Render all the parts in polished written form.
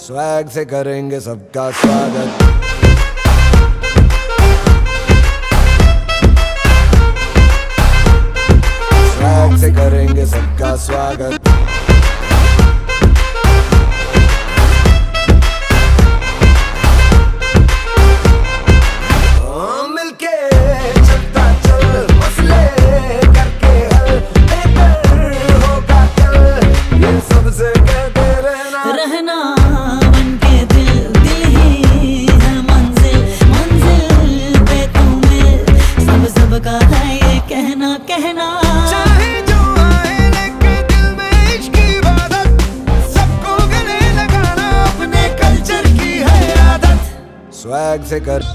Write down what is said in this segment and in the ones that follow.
Swag से करेंगे सबका स्वागत। स्वैग से करेंगे सबका स्वागत। मिलके चलता चल, मसले करके हल, बेहतर होगा कल, ये सबसे कहते रहना बनके दिल ही है मंजिल, मंजिल पे तुम्हें सबका है ये कहना। चाहे जो आए लेके दिल में इश्क की इबादत, सबको गले लगाना अपने कल्चर की है आदत। स्वैग से कर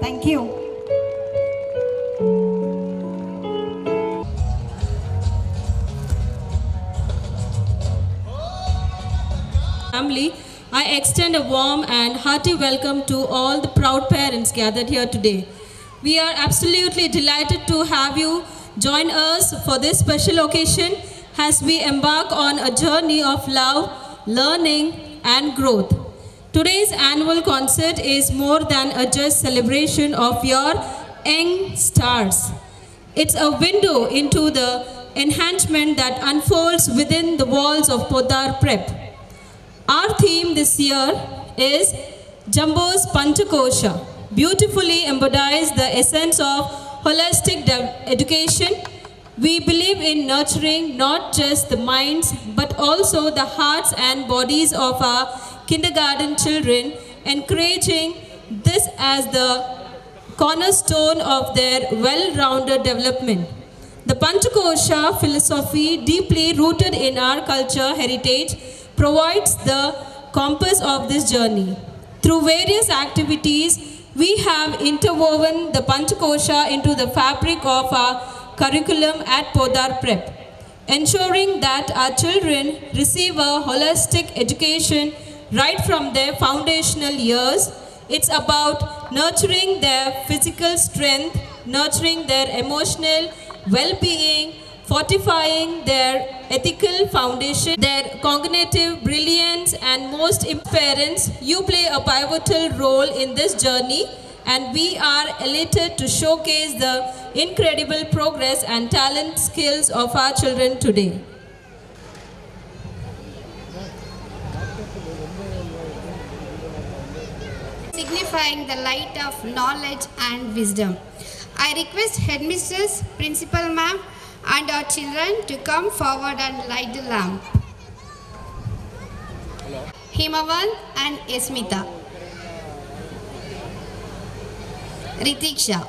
Thank you. Family, I extend a warm and hearty welcome to all the proud parents gathered here today. We are absolutely delighted to have you join us for this special occasion as we embark on a journey of love, learning, and growth. Today's annual concert is more than a just celebration of your young stars. It's a window into the enhancement that unfolds within the walls of Podar Prep. Our theme this year is Jumbo's Panchakosha, beautifully embodies the essence of holistic education. We believe in nurturing not just the minds but also the hearts and bodies of our kindergarten children, encouraging this as the cornerstone of their well-rounded development. The Panchakosha philosophy, deeply rooted in our culture heritage, provides the compass of this journey. Through various activities, we have interwoven the Panchakosha into the fabric of our curriculum at Podar Prep, ensuring that our children receive a holistic education right from their foundational years. It's about nurturing their physical strength, nurturing their emotional well-being, fortifying their ethical foundation, their cognitive brilliance, and most parents, you play a pivotal role in this journey, and we are elated to showcase the incredible progress and talent skills of our children today. Signifying the light of knowledge and wisdom. I request Headmistress, Principal Ma'am, and our children to come forward and light the lamp. Himavan and Yasmita. Ritiksha.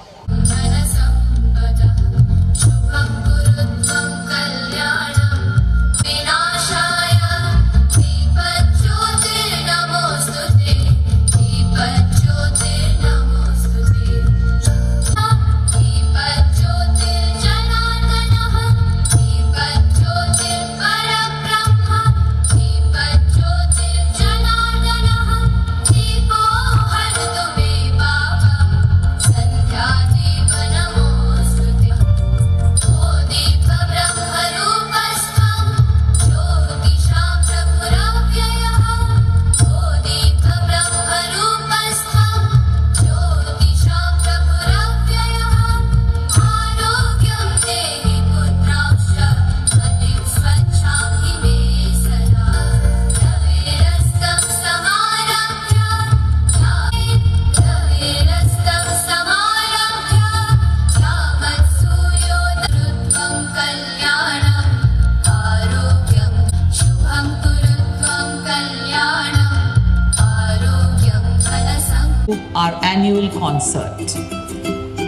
Our annual concert.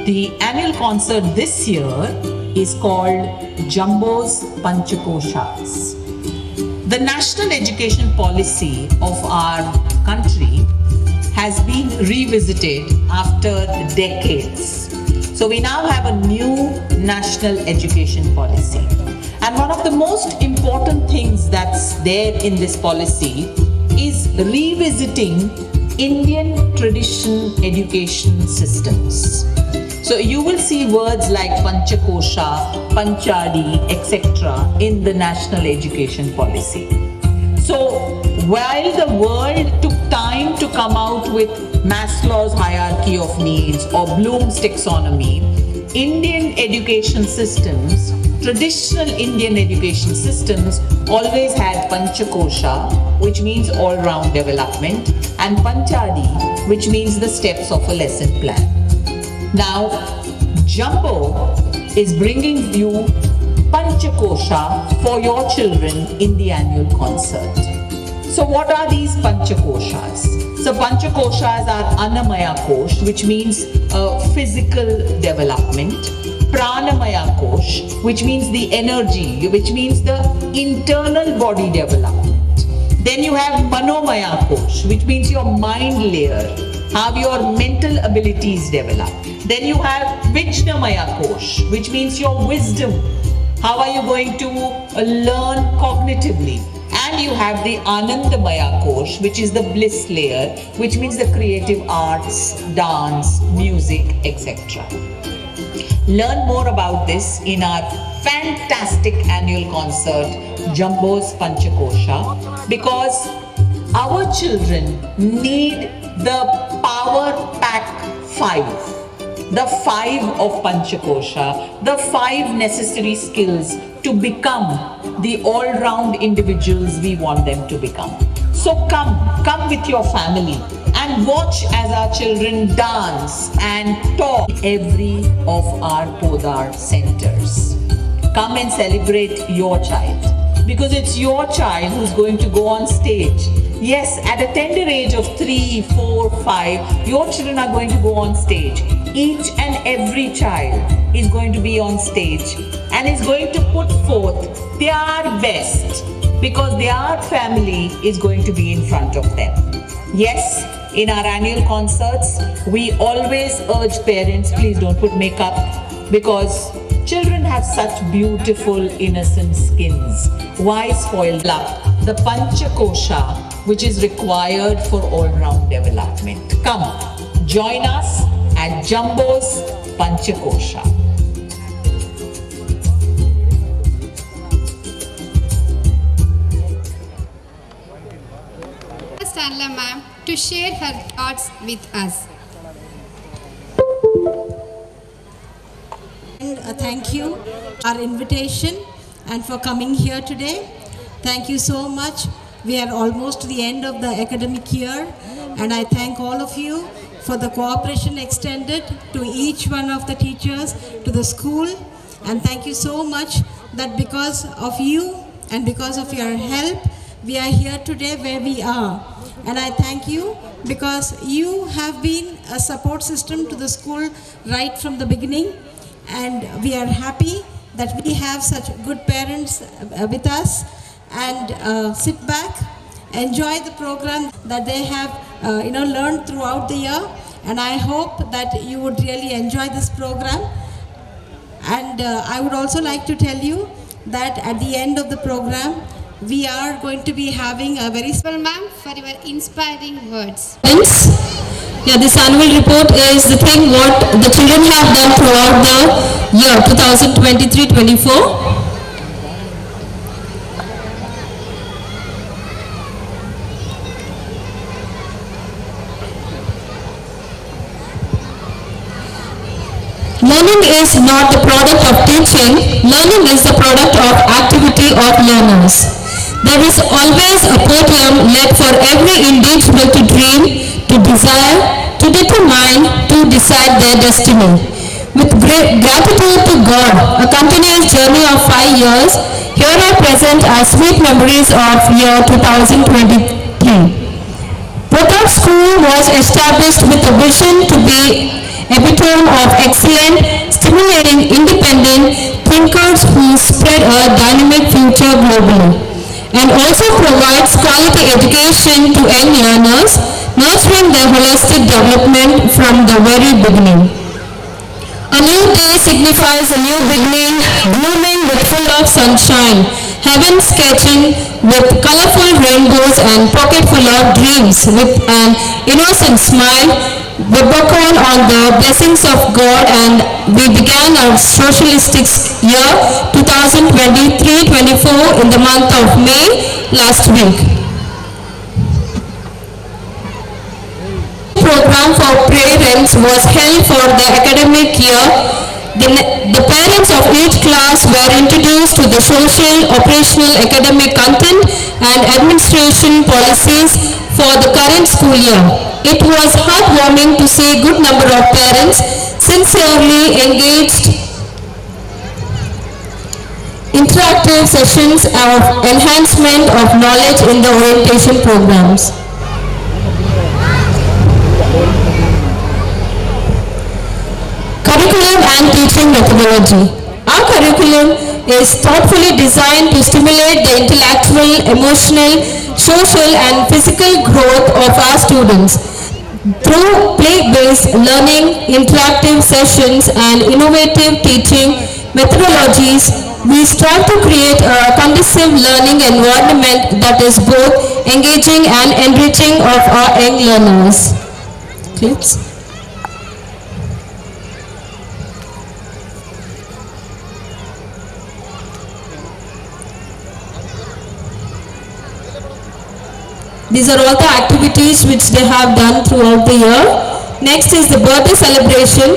The annual concert this year is called Jumbo's Panchakoshas. The national education policy of our country has been revisited after decades. So we now have a new national education policy. And one of the most important things that's there in this policy is revisiting Indian traditional education systems. So you will see words like Panchakosha, Panchadi, etc. in the national education policy. So while the world took time to come out with Maslow's hierarchy of needs or Bloom's taxonomy, Indian education systems, traditional Indian education systems always had Panchakosha, which means all-round development, and Panchadi, which means the steps of a lesson plan. Now, Jumbo is bringing you Panchakosha for your children in the annual concert. So what are these Panchakoshas? So Panchakoshas are Annamaya Kosh, which means physical development. Pranamaya Kosh, which means the energy, which means the internal body development. Then you have Manomaya Kosh, which means your mind layer, how your mental abilities develop. Then you have Vijnamaya Kosh, which means your wisdom. How are you going to learn cognitively? And you have the Anandamaya Kosh, which is the bliss layer, which means the creative arts, dance, music, etc. Learn more about this in our fantastic annual concert, Jumbo's Panchakosha, because our children need the Power Pack 5, the 5 of Panchakosha, the 5 necessary skills to become the all-round individuals we want them to become. So come with your family and watch as our children dance and talk in every of our Podar centers. Come and celebrate your child, because it's your child who's going to go on stage. Yes, at a tender age of 3, 4, 5, your children are going to go on stage. Each and every child is going to be on stage and is going to put forth their best, because their family is going to be in front of them. Yes, in our annual concerts, we always urge parents, please don't put makeup, because children have such beautiful, innocent skins. Why spoil luck? The Panchakosha, which is required for all-round development. Come, join us at Jumbo's Panchakosha. Stanla ma'am to share her thoughts with us. And thank you our invitation and for coming here today. Thank you so much. We are almost to the end of the academic year, and I thank all of you for the cooperation extended to each one of the teachers, to the school, and thank you so much that because of you and because of your help, we are here today where we are. and I thank you because you have been a support system to the school right from the beginning, and we are happy that we have such good parents with us, and sit back, enjoy the program that they have learned throughout the year, and I hope that you would really enjoy this program. And I would also like to tell you that at the end of the program we are going to be having a very Principal ma'am, for your inspiring words. Friends, yeah, this annual report is the thing what the children have done throughout the year 2023-24. Learning is not the product of teaching, learning is the product of activity of learners. There is always a podium left for every individual to dream, to desire, to determine, to decide their destiny. With great gratitude to God, a continuous journey of 5 years, here I present our sweet memories of year 2023. Pratap School was established with a vision to be epitome of excellent, stimulating, independent thinkers who spread a dynamic future globally, and also provides quality education to young learners, nurturing their holistic development from the very beginning. A new day signifies a new beginning, blooming with full of sunshine, heaven sketching with colorful rainbows and pocket full of dreams with an innocent smile. We beckon on the blessings of God, and we began our socialistic year 2023-24 in the month of May last week. Program for parents was held for the academic year. The parents of each class were introduced to the social, operational, academic content and administration policies for the current school year. It was heartwarming to see a good number of parents sincerely engaged interactive sessions of enhancement of knowledge in the orientation programs. Curriculum and teaching methodology. Our curriculum is thoughtfully designed to stimulate the intellectual, emotional, social and physical growth of our students. Through play-based learning, interactive sessions and innovative teaching methodologies, we strive to create a conducive learning environment that is both engaging and enriching of our young learners. Clips. These are all the activities which they have done throughout the year. Next is the birthday celebration.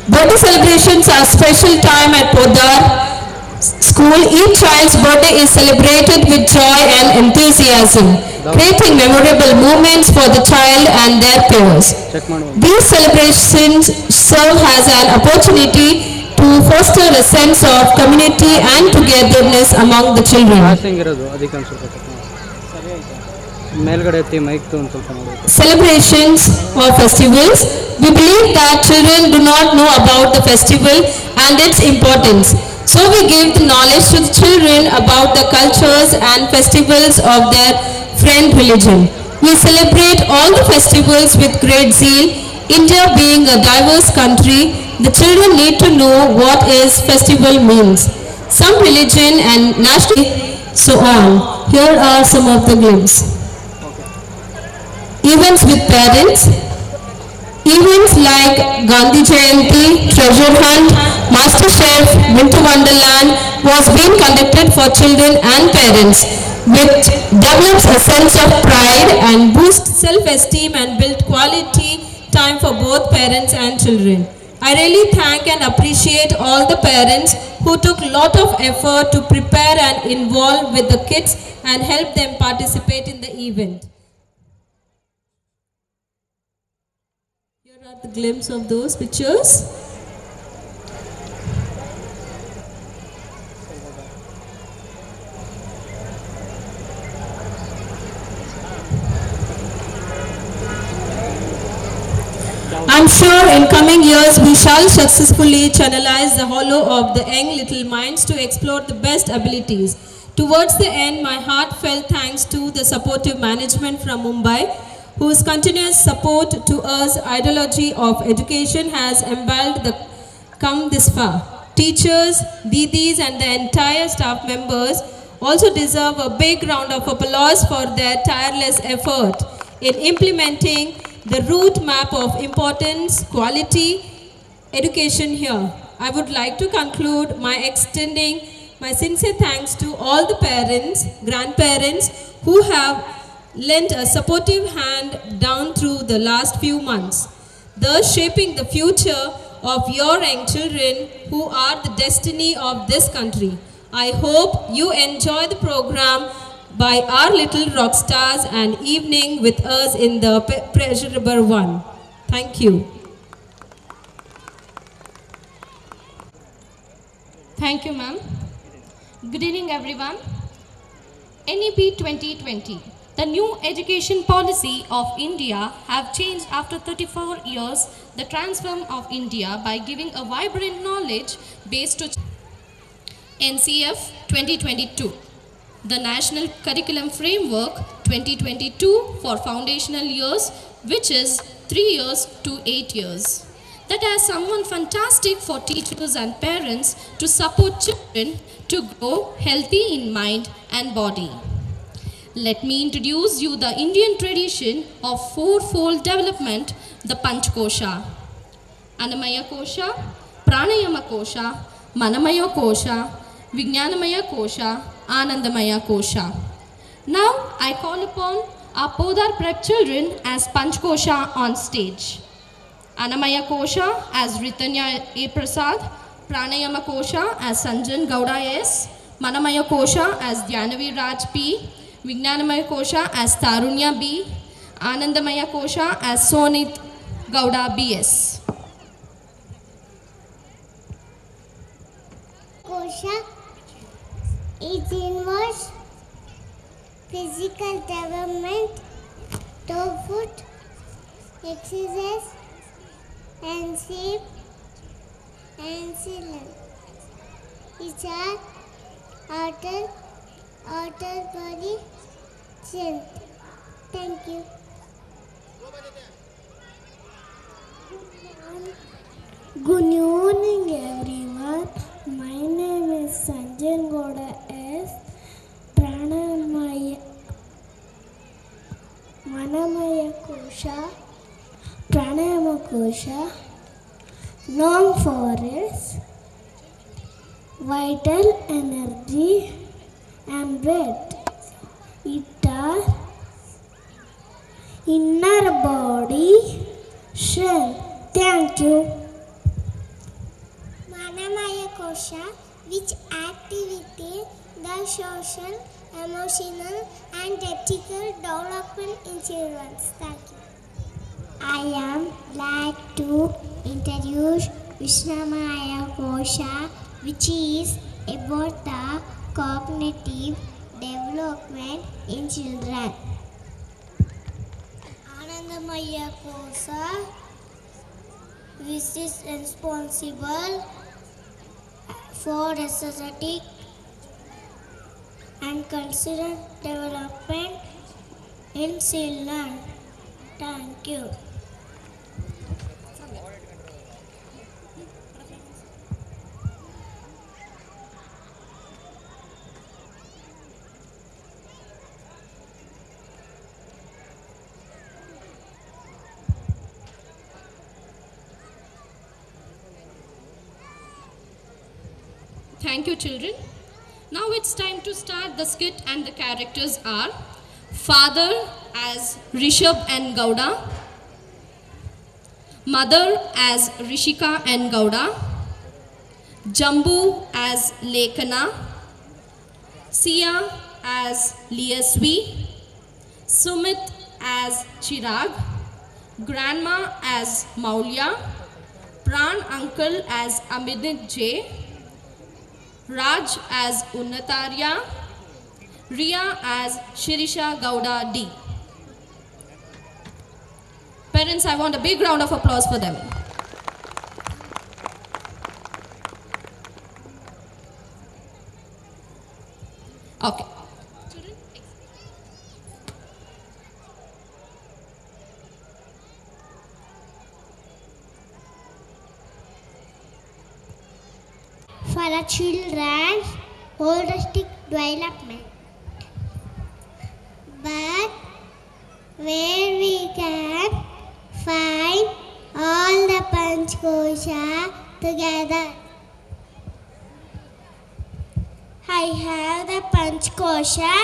Birthday celebrations are special time at Podar School. Each child's birthday is celebrated with joy and enthusiasm, creating memorable moments for the child and their peers. These celebrations serve as an opportunity to foster a sense of community and togetherness among the children. Celebrations or festivals. We believe that children do not know about the festival and its importance. So we give the knowledge to the children about the cultures and festivals of their friend religion. We celebrate all the festivals with great zeal. India being a diverse country, the children need to know what is festival means, some religion and nationality, so on. Here are some of the glimpses. Events with parents. Events like Gandhi Jayanti, Treasure Hunt, Master Chef, Winter Wonderland was being conducted for children and parents, which develops a sense of pride and boosts self-esteem and build quality time for both parents and children. I really thank and appreciate all the parents who took a lot of effort to prepare and involve with the kids and help them participate in the event. Here are the glimpses of those pictures. I'm sure in coming years we shall successfully channelize the hollow of the young little minds to explore the best abilities. Towards the end, my heartfelt thanks to the supportive management from Mumbai, whose continuous support to us ideology of education has embelled the come this far. Teachers, Didis and the entire staff members also deserve a big round of applause for their tireless effort in implementing the route map of importance, quality, education here. I would like to conclude by extending my sincere thanks to all the parents, grandparents who have lent a supportive hand down through the last few months, thus shaping the future of your young children who are the destiny of this country. I hope you enjoy the program by our little rock stars and evening with us in the pleasurable one. Thank you. Thank you, ma'am. Good evening, everyone. NEP 2020. The new education policy of India have changed after 34 years the transform of India by giving a vibrant knowledge based to NCF 2022. The National Curriculum Framework 2022 for foundational years, which is 3 years to 8 years. That has someone fantastic for teachers and parents to support children to grow healthy in mind and body. Let me introduce you the Indian tradition of fourfold development, the Panchkosha. Annamaya Kosha, Pranayama Kosha, Manamaya Kosha, Vijnanamaya Kosha, Anandamaya Kosha. Now I call upon our Podar Prep children as Panchkosha on stage. Annamaya Kosha as Ritanya A. Prasad, Pranayama Kosha as Sanjan Gowda S, Manamaya Kosha as Dhyanavi Raj P, Vijnanamaya Kosha as Tarunya B, Anandamaya Kosha as Sonit Gowda BS. Kosha is involves physical development, toe foot, exercise, and shape, and silence. It's our outer body strength. Thank you. Good evening, everyone. My name is Sanjan Gowda S. Pranamaya Manamaya Kosha, Pranayama Kosha, known for its vital energy and breath. It is inner body strength. Thank you. Manamaya Kosha, which activity the social, emotional and ethical development in children. Thank you. I am glad to introduce Vishnamaya Kosha, which is about the cognitive development in children. Anandamaya Kosha, which is responsible for aesthetic and considered development in children. Thank you. Thank you, children. Now it's time to start the skit, and the characters are father as Rishabh and Gowda, mother as Rishika and Gowda, Jambu as Lekana, Sia as Liyasvi, Sumit as Chirag, grandma as Maulya, Pran uncle as Amit J, Raj as Unnatarya, Riya as Shirisha Gowda D. Parents, I want a big round of applause for them. Okay. For the children's holistic development. But where we can find all the Panchkosha together. I have the Panchkosha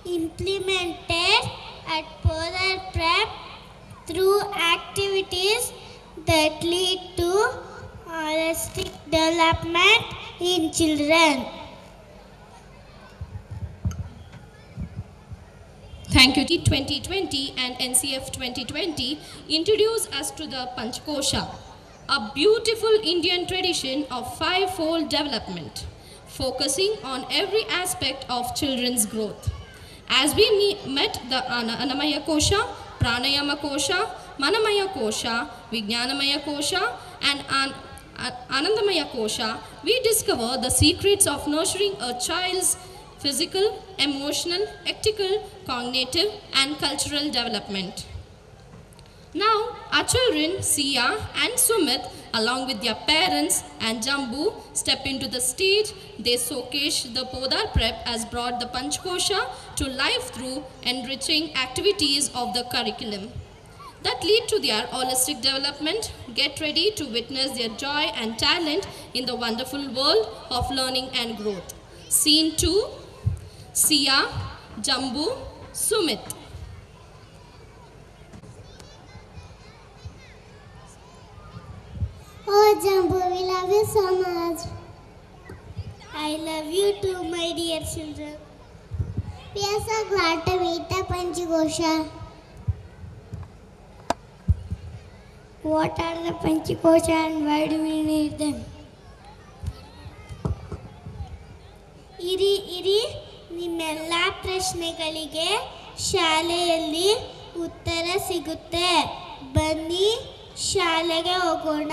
implemented at Polar Prep through activities that lead to holistic development in children. Thank you. 2020 and NCF 2020 introduce us to the Panchkosha, a beautiful Indian tradition of five-fold development, focusing on every aspect of children's growth. As we met the Annamaya Kosha, Pranayama Kosha, Manamaya Kosha, Vijnanamaya Kosha, and Anandamaya Kosha, we discover the secrets of nurturing a child's physical, emotional, ethical, cognitive, and cultural development. Now, our children, Sia and Sumit, along with their parents and Jambu, step into the stage. They showcase the Podar Prep has brought the Panchkosha to life through enriching activities of the curriculum that lead to their holistic development. Get ready to witness their joy and talent in the wonderful world of learning and growth. Scene 2, Sia, Jambu, Sumit. Oh, Jambu, we love you so much. I love you too, my dear children. We are so glad to meet the Panchkosha. What are the Panchkosha and why do we need them? ಇರಿ ನಿಮ್ಮೆಲ್ಲ ಪ್ರಶ್ನೆಗಳಿಗೆ ಶಾಲೆಯಲ್ಲಿ ಉತ್ತರ ಸಿಗುತ್ತೆ. ಬನ್ನಿ ಶಾಲೆಗೆ ಹೋಗೋಣ.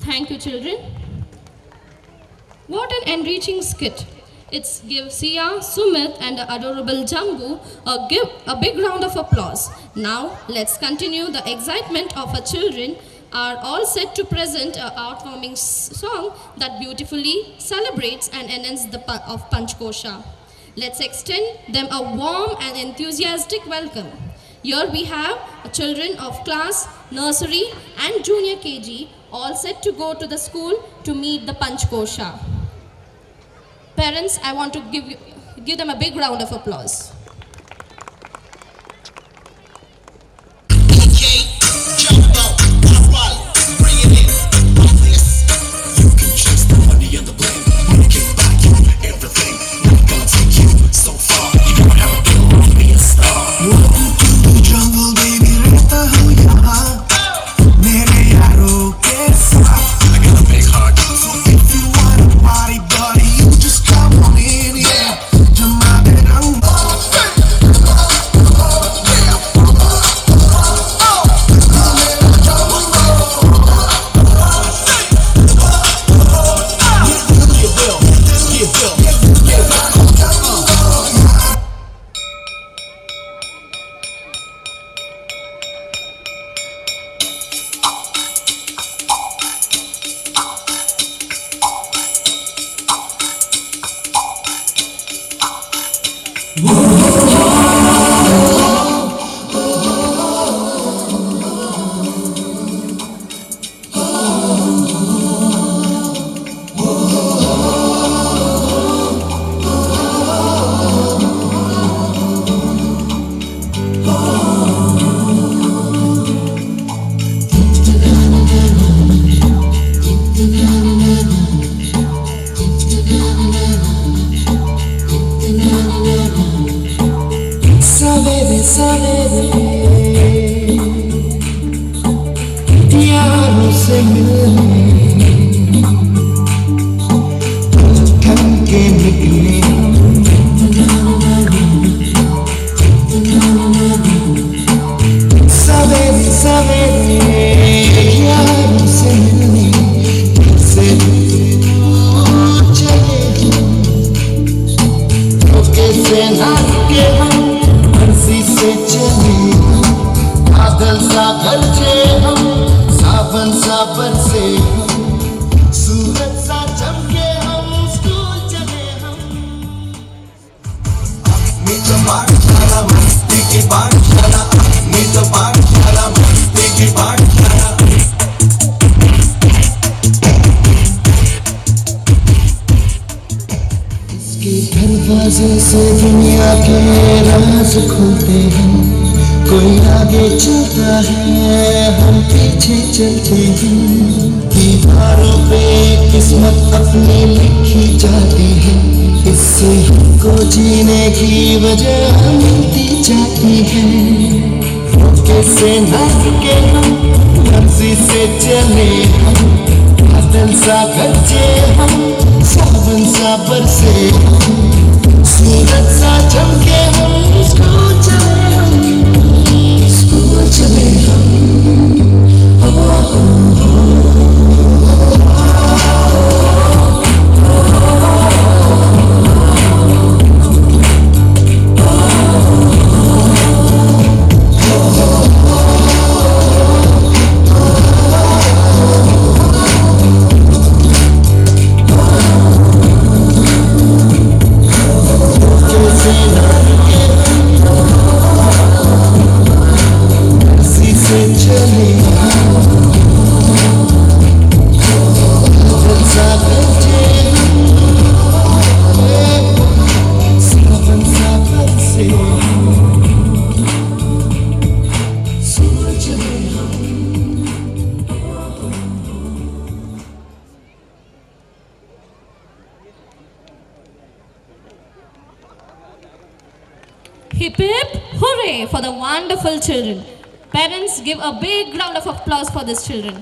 Thank you, children. What an enriching skit. It's give Sia, Sumit and the adorable Jambu a big round of applause. Now, let's continue the excitement of our children are all set to present a heartwarming song that beautifully celebrates and enhances the of Panchkosha. Let's extend them a warm and enthusiastic welcome. Here we have children of class, nursery and junior KG all set to go to the school to meet the Panchkosha. Parents, I want to give them a big round of applause. नाच के हम मर्जी से चले, बादल सा गरजे हम, सावन सा बरसे हम, सूरज सा चमके हम, स्कूल चले हम। नीचे पाठशाला मस्ती की पाठशाला, नीचे पाठशाला मस्ती की पाठशाला। दरवाजे से दुनिया के राज खुलते हैं, कोई आगे चलता है हम पीछे चलते हैं, दीवारों पे किस्मत अपनी लिखी जाती है, इससे हमको जीने की वजह मिलती जाती है। रोके से नाच के हम मर्जी से चले हम, बादल सा गरजे हम, सावन सा बरसे हम, सूरज सा चमके हम, स्कूल चले हम, स्कूल चले हम। Hip hip hooray for the wonderful children. Parents, give a big round of applause for these children.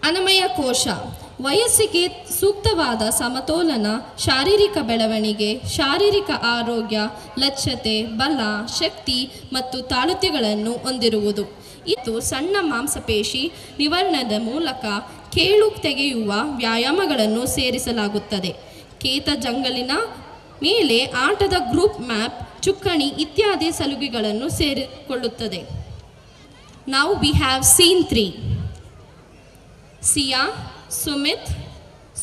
ಅನ್ನಮಯ ಕೋಶ ವಯಸ್ಸಿಗೆ ಸೂಕ್ತವಾದ ಸಮತೋಲನ, ಶಾರೀರಿಕ ಬೆಳವಣಿಗೆ, ಶಾರೀರಿಕ ಆರೋಗ್ಯ, ಲಚ್ಛತೆ, ಬಲ, ಶಕ್ತಿ ಮತ್ತು ತಾಳುತ್ಯಗಳನ್ನು ಹೊಂದಿರುವುದು. ಇದು ಸಣ್ಣ ಮಾಂಸಪೇಶಿ ನಿವಾರಣದ ಮೂಲಕ ಕೇಳು ತೆಗೆಯುವ ವ್ಯಾಯಾಮಗಳನ್ನು ಸೇರಿಸಲಾಗುತ್ತದೆ. ಕೇತ ಜಂಗಲಿನ ಮೇಲೆ ಆಟದ ಗ್ರೂಪ್ ಮ್ಯಾಪ್, ಚುಕ್ಕಣಿ ಇತ್ಯಾದಿ ಸಲುಗೆಗಳನ್ನು ಸೇರಿಕೊಳ್ಳುತ್ತದೆ. Now we have scene 3. Sia, Sumit,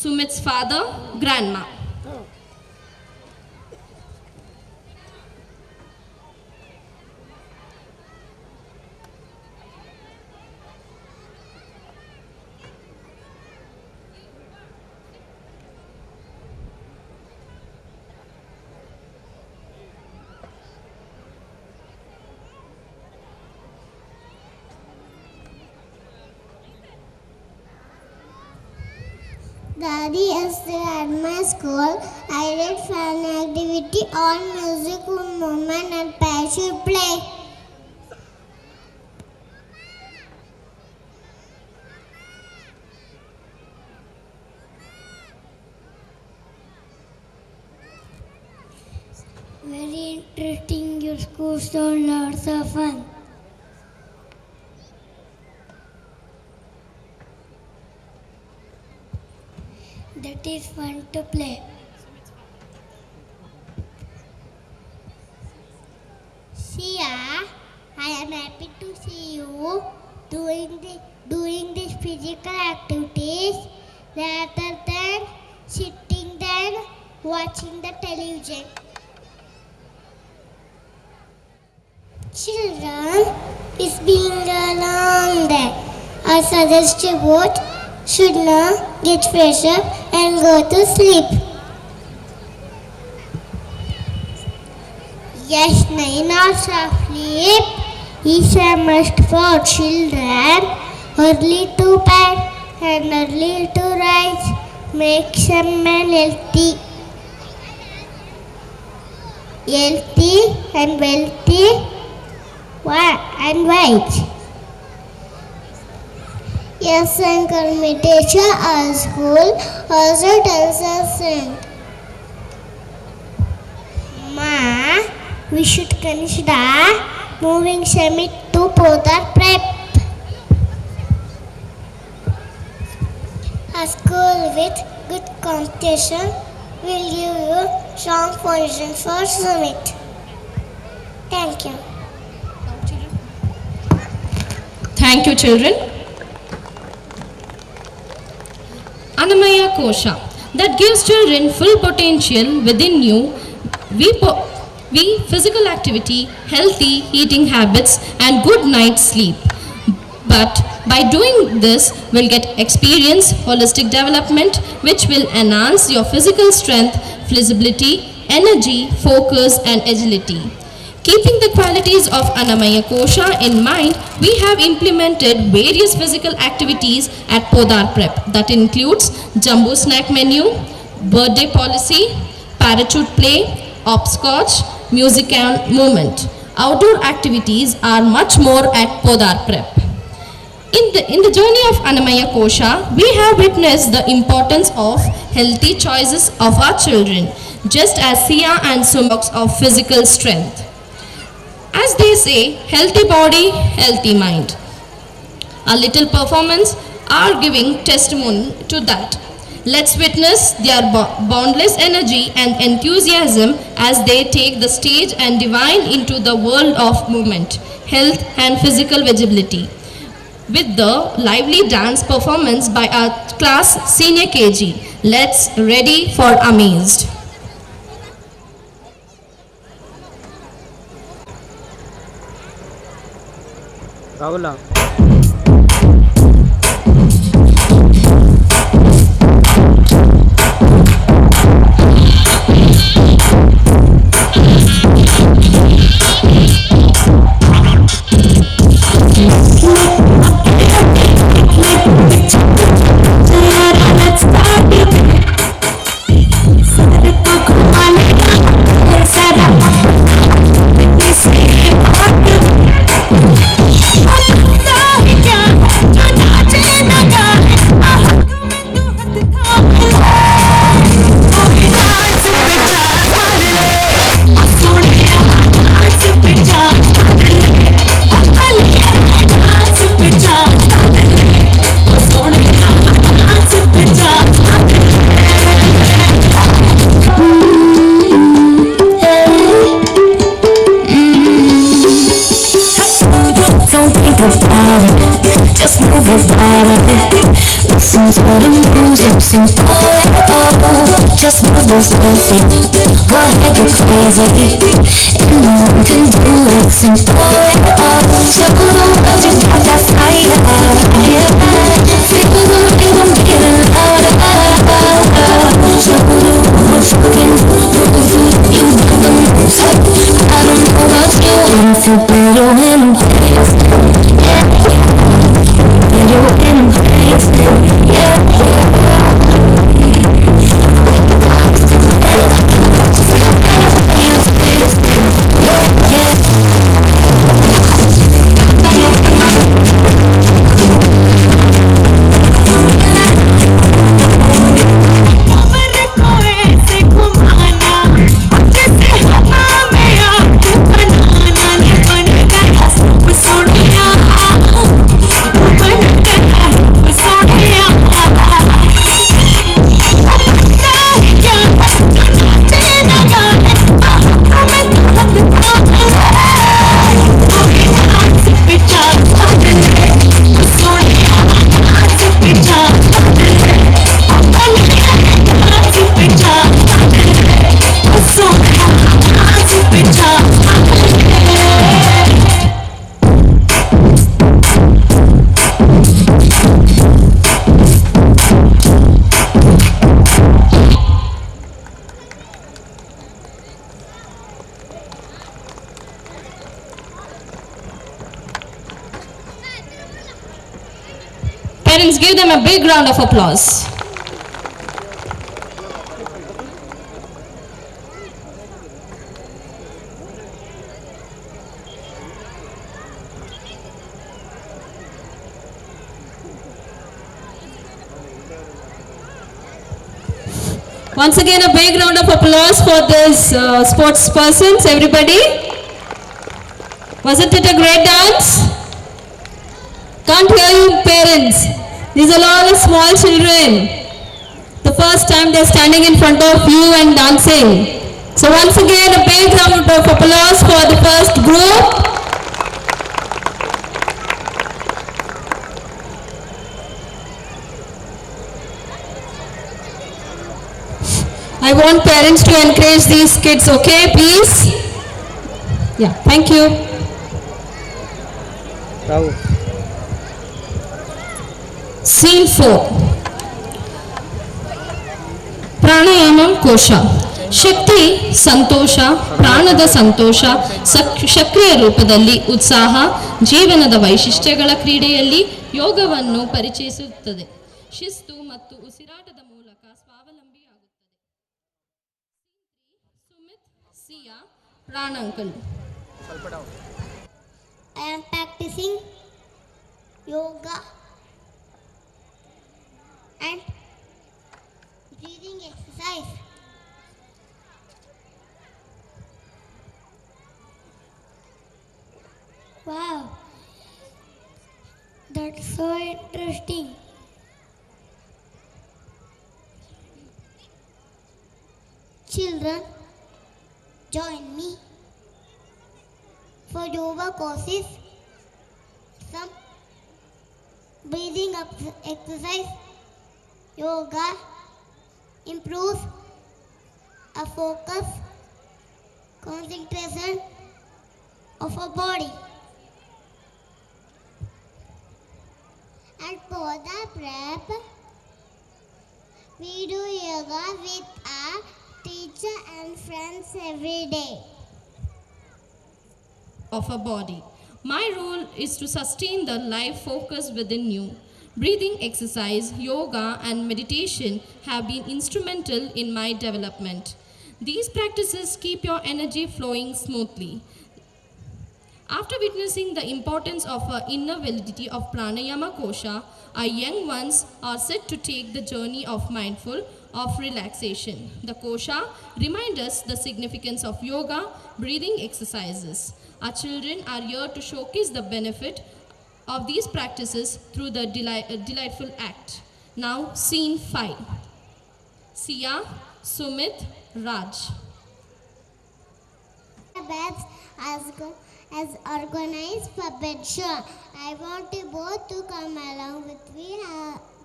Sumit's father, grandma. Daddy, yesterday at my school, I did fun activity on music, movement and parachute play. Very interesting, your school saw lots of fun. That is fun to play. Sia, I am happy to see you doing these physical activities rather than sitting there watching the television. Children, it's been a long day. I suggest you both should now get fresh up and go to sleep. Yes, 9 hours of sleep is a must for children. Early to bed and early to rise makes a man healthy. Healthy and wealthy and wise. Yes, Uncle Mitesha, our school also tells us Ma, we should consider moving Summit to Podar Prep. A school with good competition will give you strong foundation for summit. Thank you. Thank you, children. Annamaya Kosha, that gives children full potential within you. We physical activity, healthy eating habits, and good night's sleep. But by doing this, we'll get experience, holistic development, which will enhance your physical strength, flexibility, energy, focus, and agility. Keeping the qualities of Annamaya Kosha in mind, we have implemented various physical activities at Podar Prep. That includes jumbo snack menu, birthday policy, parachute play, hopscotch, music and movement. Outdoor activities are much more at Podar Prep. In the journey of Annamaya Kosha, we have witnessed the importance of healthy choices of our children, just as Sia and Sumok's of physical strength. As they say, healthy body, healthy mind. A little performance are giving testimony to that. Let's witness their boundless energy and enthusiasm as they take the stage and divine into the world of movement, health and physical visibility. With the lively dance performance by our class senior KG. Let's ready for amazed. Rahula. Just move your body. Listen to the music, sing just move those feet. Go ahead, get crazy. Anyone can do it, sing so you got that fire. Feel the rhythm getting louder. What you can do, you never know. I don't know about you, I feel better when I'm dancing. You're in place, Parents, give them a big round of applause. Once again, a big round of applause for this sports persons, everybody. Wasn't it a great dance? Can't hear you, parents. These are all small children. The first time they're standing in front of you and dancing. So once again, a big round of applause for the first group. I want parents to encourage these kids, okay, please? Yeah, thank you. Rahul. Scene 4. ಪ್ರಾಣಾಯಾಮಂ ಕೋಶ. ಶಕ್ತಿ ಸಂತೋಷ, ಪ್ರಾಣದ ಸಂತೋಷ, ಸಕ್ರಿಯ ರೂಪದಲ್ಲಿ ಉತ್ಸಾಹ, ಜೀವನದ ವೈಶಿಷ್ಟ್ಯಗಳ ಕ್ರೀಡೆಯಲ್ಲಿ ಯೋಗವನ್ನು ಪರಿಚಯಿಸುತ್ತದೆ. ಶಿಸ್ತು ಮತ್ತು ಉಸಿರಾಟದ ಮೂಲಕ ಸ್ವಾವಲಂಬಿಯಾಗುತ್ತದೆ. ಸುಮಿತ್, ಸಿಯಾ, ಪ್ರಾಣಾಂಕಲ್. I am practicing yoga and breathing exercise. Wow, that's so interesting. Children, join me for yoga courses, some breathing exercise. Yoga improves our focus, concentration of our body. And for the prep, we do yoga with our teacher and friends every day. Of a body. My role is to sustain the life focus within you. Breathing exercise, yoga, and meditation have been instrumental in my development. These practices keep your energy flowing smoothly. After witnessing the importance of inner validity of pranayama kosha, our young ones are set to take the journey of mindful, of relaxation. The kosha reminds us the significance of yoga, breathing exercises. Our children are here to showcase the benefit of these practices through the delightful act. Now, scene 5. Sia, Sumit, Raj. Babs as organized puppet show. I want you both to come along with me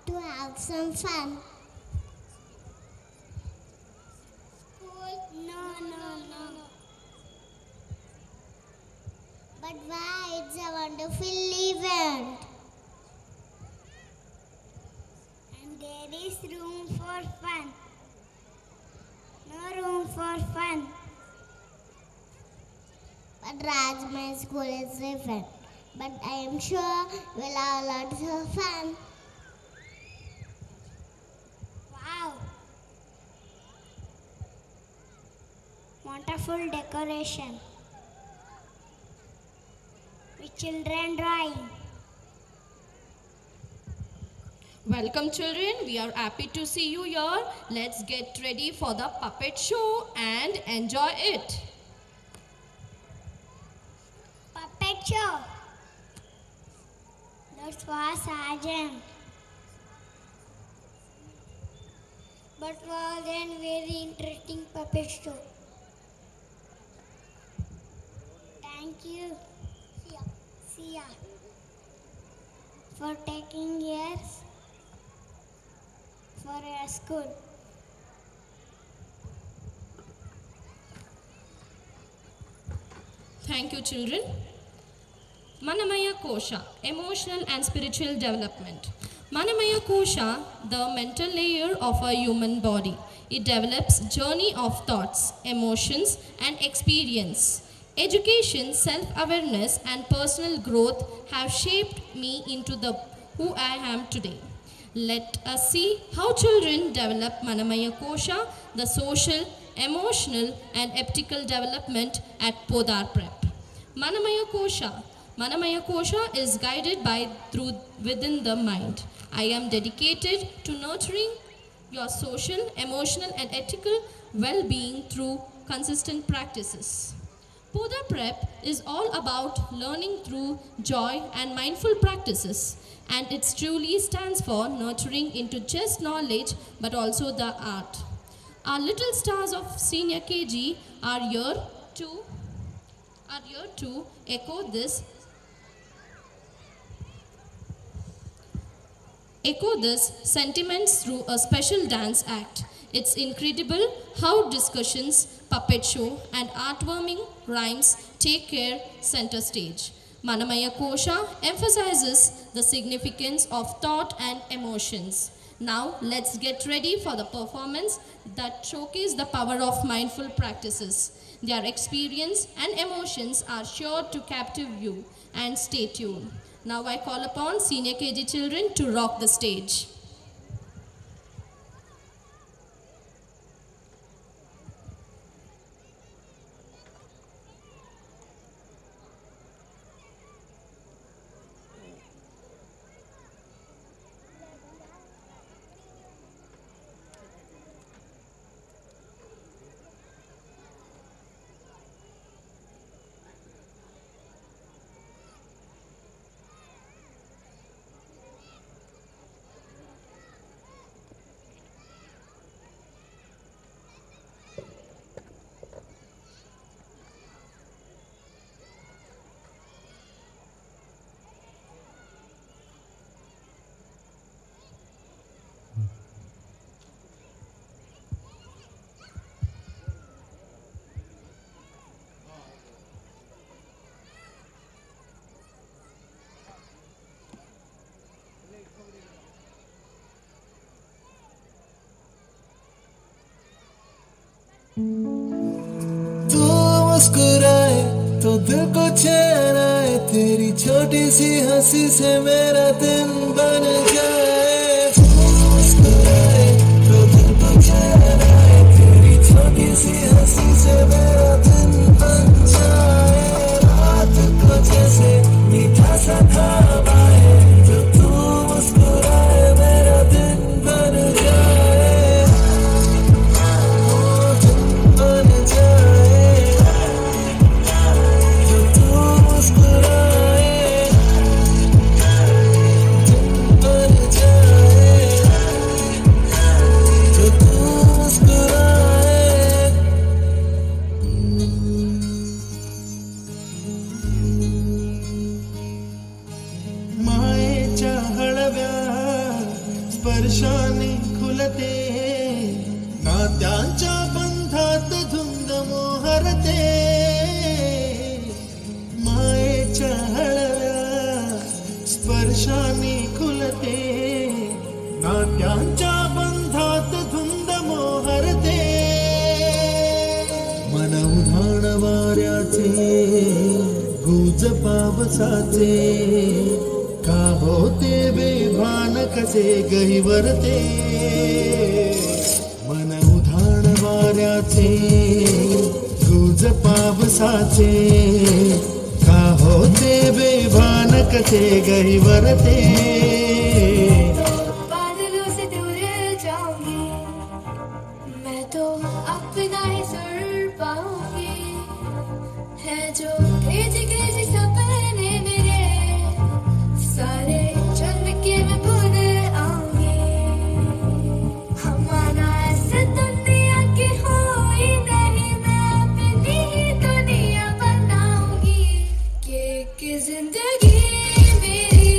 to have some fun. No. But why? It's a wonderful event. And there is room for fun. No room for fun. But Raj, my school is different. But I am sure we'll have lots of fun. Wow! Wonderful decoration. With children drawing. Welcome, children. We are happy to see you here. Let's get ready for the puppet show and enjoy it. Puppet show. That's for Sergeant. But was a very interesting puppet show. Thank you, Sia, for taking years for your school. Thank you, children. Manamaya Kosha, emotional and spiritual development. Manamaya Kosha, the mental layer of a human body. It develops journey of thoughts, emotions, and experience. Education, self-awareness, and personal growth have shaped me into the who I am today. Let us see how children develop Manamaya Kosha, the social, emotional, and ethical development at Podar Prep. Manamaya Kosha is guided by through within the mind. I am dedicated to nurturing your social, emotional, and ethical well-being through consistent practices. Poda Prep is all about learning through joy and mindful practices, and it truly stands for nurturing into just knowledge but also the art. Our little stars of senior KG are here to echo this sentiments through a special dance act. It's incredible how discussions, puppet show, and heartwarming rhymes take care center stage. Manamaya Kosha emphasizes the significance of thought and emotions. Now let's get ready for the performance that showcase the power of mindful practices. Their experience and emotions are sure to captive you, and stay tuned. Now I call upon senior KG children to rock the stage. तू मुस्कुराए तो दिल को चैन आए, तेरी छोटी सी हंसी से मेरा दिन बन जाए। तू मुस्कुराए तो दिल को चैन आए, तेरी छोटी सी हंसी से मेरा दिन बन जाए। रात को जैसे मीठा सा खाब आए, जो तू मुस्कुराए मेरा दिन बन जाए। स्पर्शाने खुलते नात्यांच्या बंधात धुंद मोहरते। मायेच्या हळव्या स्पर्शाने खुलते नात्यांच्या बंधात धुंद मोहरते। मन उधाण वाऱ्याचे गुज पावसाचे, का होते बेभान कसे गहिवरते। मन उधाण वाऱ्याचे गुज पावसाचे, का होते बेभान कसे गहिवरते। बादलों से दूर जाऊंगी मैं तो अपना ही सुर पाऊंगी, है जो क्रेजी क्रेजी सपने मेरे सारे जन्म के मैं भूल आऊंगी। हमारा ऐसे दुनिया की हो ही नहीं, मैं अपनी ही दुनिया बनाऊंगी। कि जिंदगी मेरी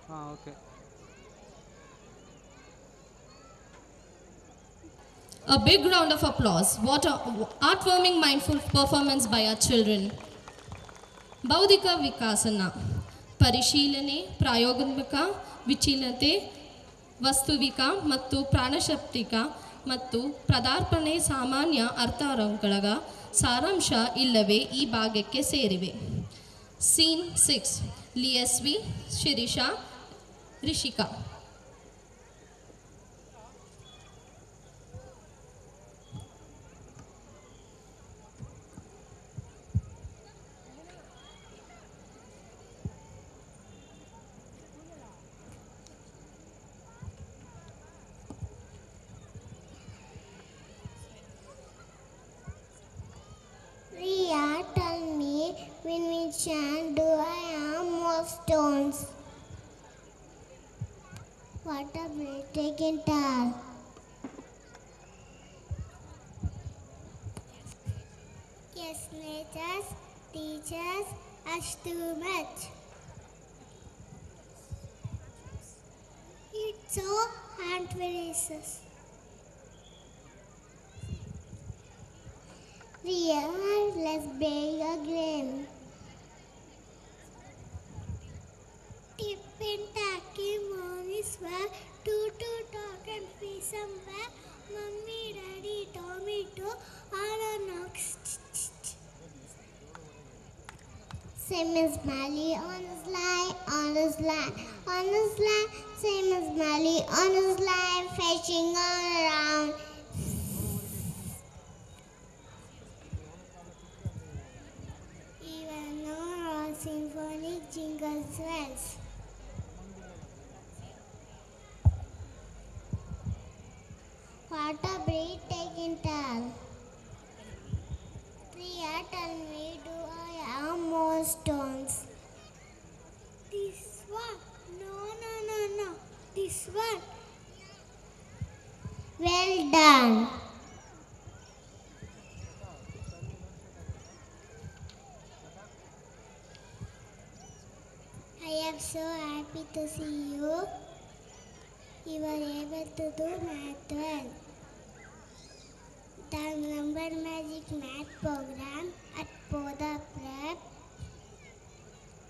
ಹಾಂ okay. A big round of applause. What a heartwarming, mindful performance by our children. ಬೌದ್ಧಿಕ ವಿಕಾಸನ, ಪರಿಶೀಲನೆ, ಪ್ರಾಯೋಗಿಕ ವಿಚಲನತೆ, ವಸ್ತುವಿಕ ಮತ್ತು ಪ್ರಾಣಶಕ್ತಿಕ ಮತ್ತು ಪದಾರ್ಪಣೆ ಸಾಮಾನ್ಯ ಅರ್ಥಗಳ ಸಾರಾಂಶ ಇಲ್ಲವೇ ಈ ಭಾಗಕ್ಕೆ ಸೇರಿವೆ. ಸೀನ್ 6 ಲಿಯಸ್ವಿ, Shirisha, Rishika. Riya, tell me, when we chant, do I am more stones? What a breathtaking tale. Yes, natures teaches us too much. It's so antivirus. Riya, let's break a game. Tippin' tacky, mommy swear, to talk and be somewhere. Mummy, daddy, Tommy, too, all are knocks. Same as Mally, on his line, on his line, on his line. Same as Mally, on his line, fetching all around. Even our symphonic jingle swells. What a breathtaking tale. Priya, tell me, do I have more stones? This one? No. This one. Well done. I am so happy to see you. You were able to do math well. The number magic math program at Poda Prep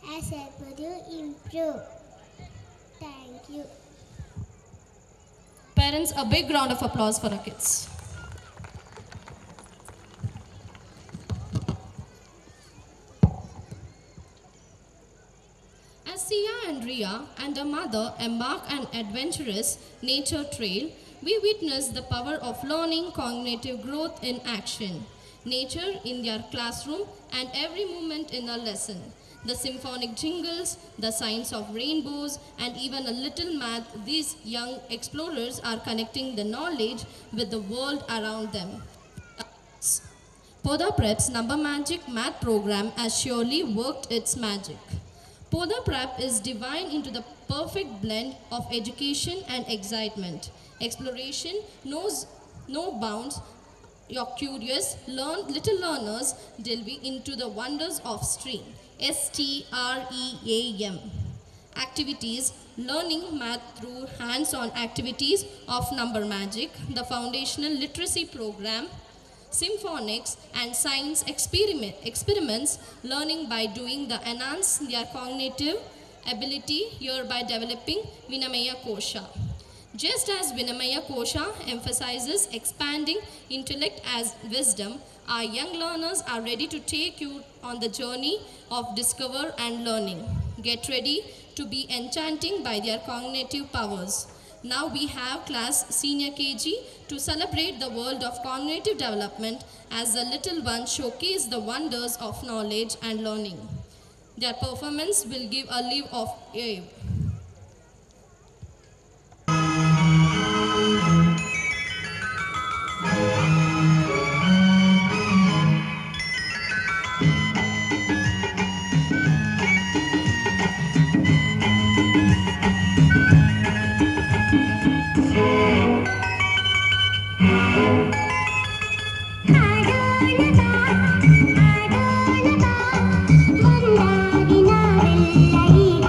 has helped you improve. Thank you. Parents, a big round of applause for our kids. As Sia and Riya and her mother embark on an adventurous nature trail, we witness the power of learning cognitive growth in action. Nature in their classroom and every moment in a lesson. The symphonic jingles, the signs of rainbows, and even a little math, these young explorers are connecting the knowledge with the world around them. Poda Prep's Number Magic math program has surely worked its magic. Poda Prep is divine into the perfect blend of education and excitement. Exploration knows no bounds. Your curious, little learners delve into the wonders of STREAM. STREAM. Activities, learning math through hands-on activities of Number Magic, the foundational literacy program, symphonics and science experiments, learning by doing the enhance their cognitive ability, hereby developing Vinamaya Kosha. Just as Vinamaya Kosha emphasizes expanding intellect as wisdom, our young learners are ready to take you on the journey of discover and learning. Get ready to be enchanting by their cognitive powers. Now we have class senior KG to celebrate the world of cognitive development as the little ones showcase the wonders of knowledge and learning. Their performance will give a live of awe. ಮಂದಾರಿನ ಬೆಲ್ಲ ಈಗ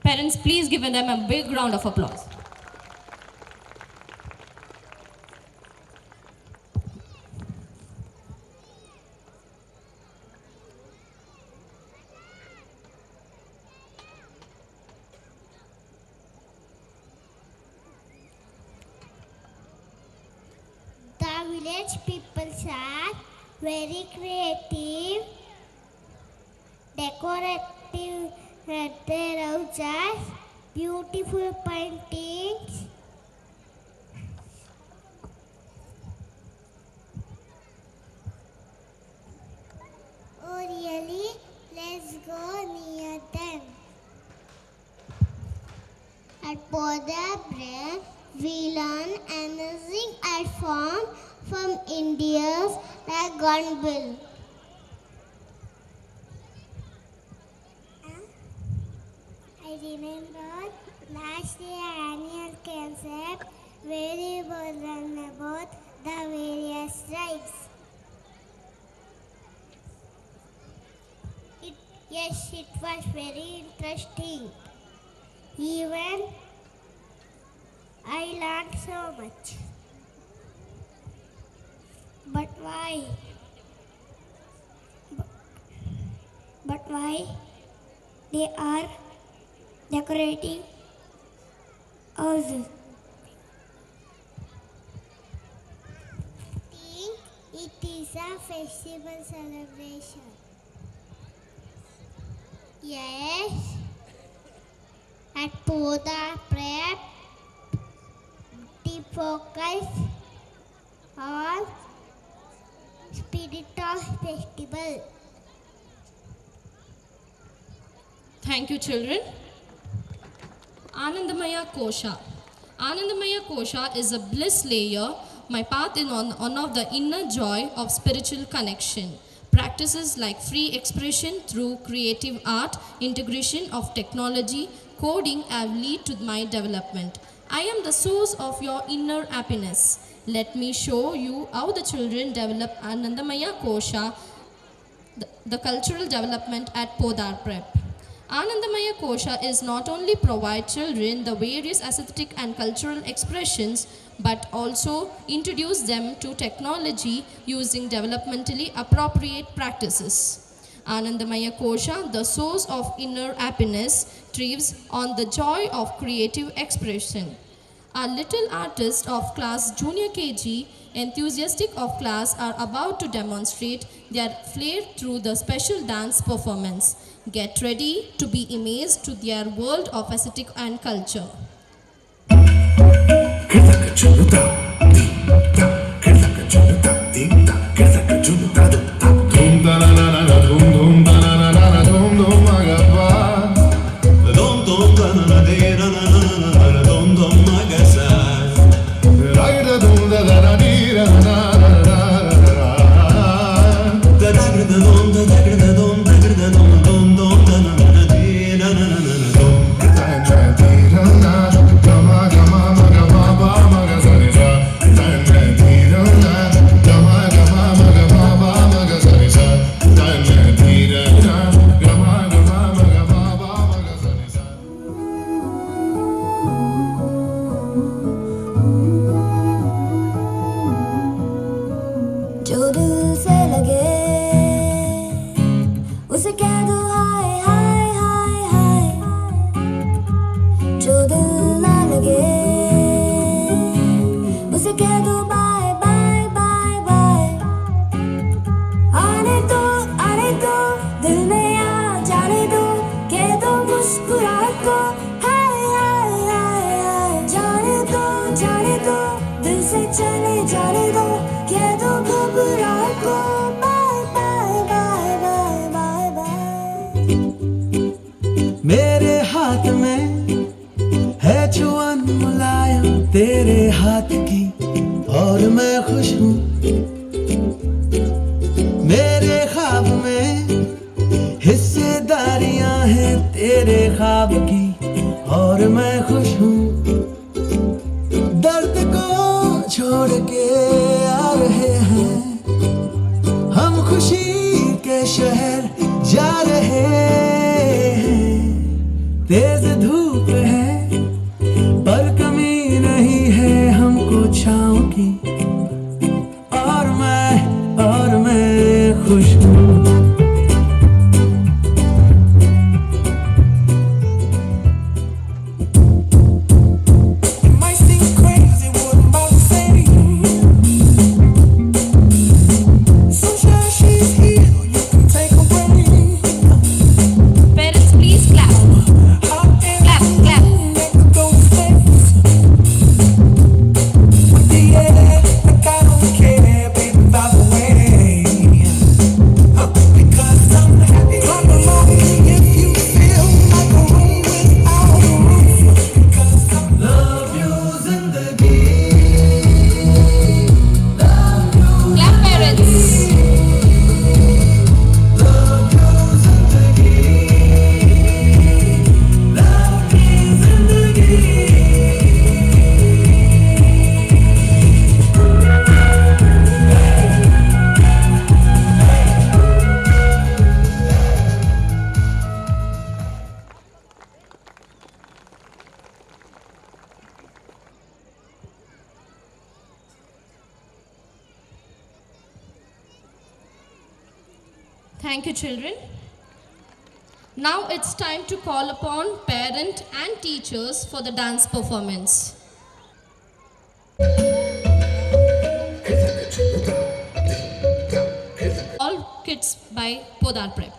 Parents, please give them a big round of applause. The village people are very creative, decorative at their houses, beautiful paintings. Oh really? Let's go near them. At Podabre, we learn amazing art form from India's gunbill. I remember last year annual concept where we were learn about the various tribes. Yes, it was very interesting. Even I learned so much. But why? But why they are decorating houses? I think it is a festival celebration. Yes, at Poda Prep, the focus on spirit of festival. Thank you, children. Anandamaya Kosha. Anandamaya Kosha is a bliss layer, my path in one of the inner joy of spiritual connection. Practices like free expression through creative art, integration of technology, coding have led to my development. I am the source of your inner happiness. Let me show you how the children develop Anandamaya Kosha, the cultural development at Podar Prep. Anandamaya Kosha is not only provide children the various aesthetic and cultural expressions, but also introduce them to technology using developmentally appropriate practices. Anandamaya Kosha, the source of inner happiness, thrives on the joy of creative expression. Our little artists of class Junior KG, enthusiastic of class, are about to demonstrate their flair through the special dance performance. Get ready to be amazed to their world of aesthetic and culture. जो दिल से लगे उसे कह दो हाय हाय हाय हाय, जो दिल ना लगे उसे कह दो बाय बाय बाय बाय। आने दो दिल में आ जाने दो, कह दो मुस्कुराहट को हाय हाय हाय हाय। जाने दो दिल से चले जाने दो, कह दो घबराहट को bye bye bye bye bye bye. मेरे हाथ में है छुअन मुलायम तेरे हाथ की और मैं खुश हूँ। मेरे ख्वाब में हिस्सेदारियां हैं तेरे ख्वाब की और मैं खुश हूँ। दर्द को छोड़ के आ रहे हैं हम, खुशी के शहर जा रहे हैं। तेज धूप खुश हूँ। Parents, please clap. Clap, clap. Clap, parents. Thank you, children. Now it's time to call upon parent and teachers for the dance performance. All kids by Podar Prep.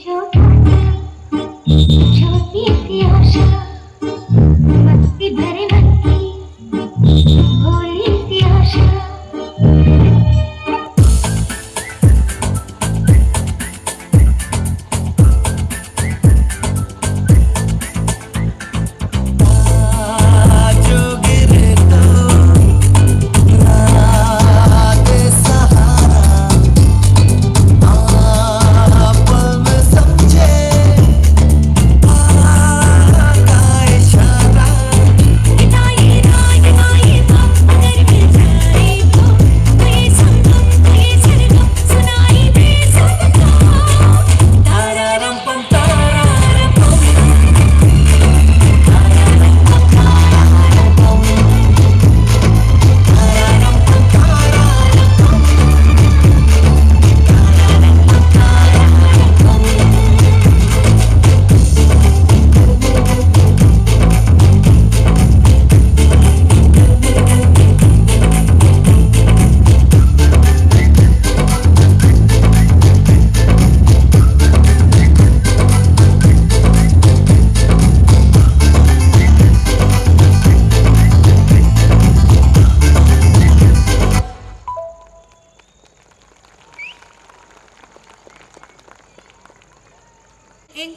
छोटा सा छोटी सी आशा मस्ती भरे मन की भोली सी आशा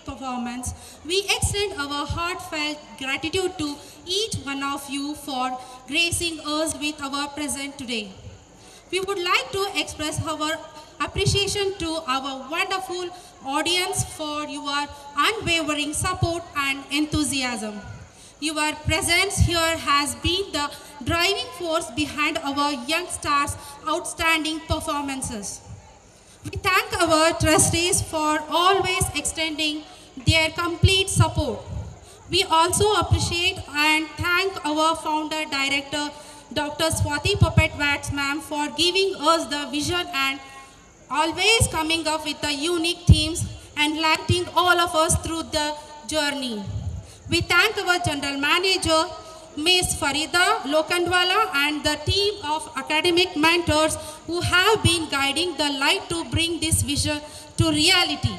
Performance, we extend our heartfelt gratitude to each one of you for gracing us with our presence today. We would like to express our appreciation to our wonderful audience for your unwavering support and enthusiasm. Your presence here has been the driving force behind our young stars' outstanding performances. We thank our trustees for always extending their complete support. We also appreciate and thank our founder director, Dr. Swati Puppet Vats ma'am, for giving us the vision and always coming up with the unique themes and lighting all of us through the journey. We thank our general manager, Ms. Farida Lokandwala, and the team of academic mentors who have been guiding the light to bring this vision to reality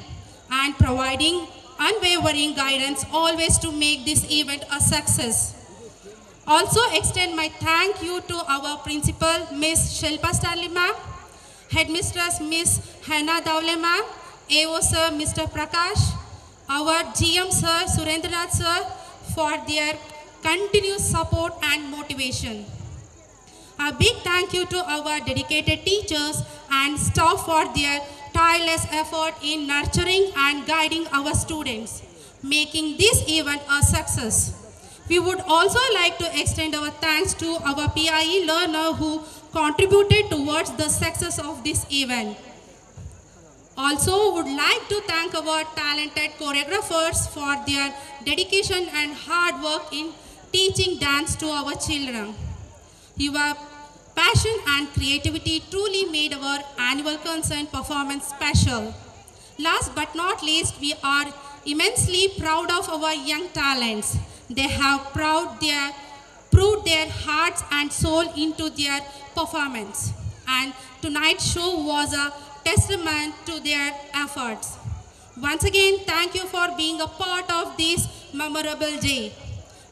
and providing unwavering guidance always to make this event a success. Also extend my thank you to our principal, Ms. Shilpa Stanley ma'am, headmistress Ms. Hannah Dawle ma'am, AO sir Mr. Prakash, our GM sir Surendranath sir for their continuous support and motivation. A big thank you to our dedicated teachers and staff for their tireless effort in nurturing and guiding our students, making this event a success. We would also like to extend our thanks to our PIE learner who contributed towards the success of this event. Also would like to thank our talented choreographers for their dedication and hard work in teaching dance to our children. Your passion and creativity truly made our annual concert performance special. Last but not least, we are immensely proud of our young talents. They have proved their hearts and soul into their performance. And tonight's show was a testament to their efforts. Once again, thank you for being a part of this memorable day.